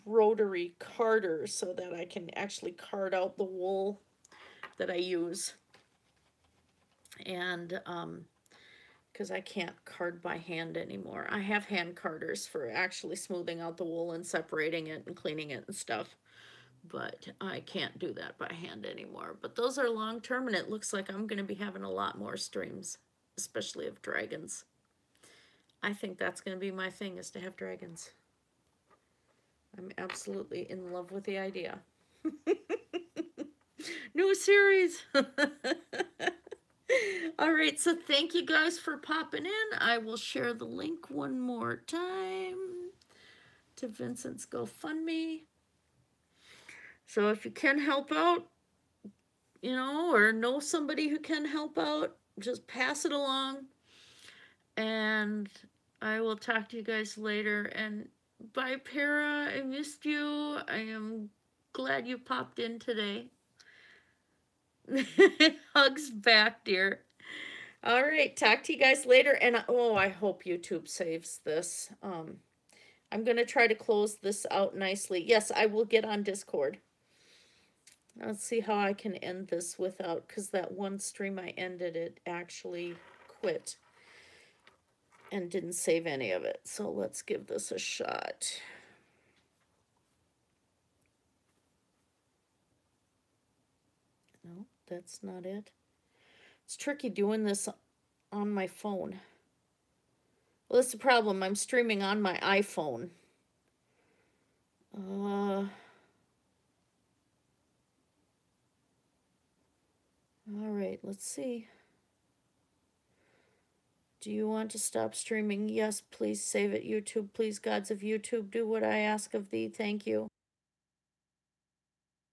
S1: rotary carder so that I can actually card out the wool that I use. And because I can't card by hand anymore. I have hand carders for actually smoothing out the wool and separating it and cleaning it and stuff. But I can't do that by hand anymore. But those are long term, and it looks like I'm going to be having a lot more streams, especially of dragons. I think that's going to be my thing, is to have dragons. I'm absolutely in love with the idea. New series. All right, so thank you guys for popping in. I will share the link one more time to Vincent's GoFundMe. So if you can help out, you know, or know somebody who can help out, just pass it along. And I will talk to you guys later. And bye, Para. I missed you. I am glad you popped in today. Hugs back, dear. All right, talk to you guys later. And oh, I hope YouTube saves this. I'm going to try to close this out nicely. Yes, I will get on Discord. Let's see how I can end this without, because that one stream I ended, it actually quit and didn't save any of it. So let's give this a shot. No, that's not it. It's tricky doing this on my phone. Well, that's the problem. I'm streaming on my iPhone. All right, let's see. Do you want to stop streaming? Yes, please save it, YouTube. Please, gods of YouTube, do what I ask of thee. Thank you.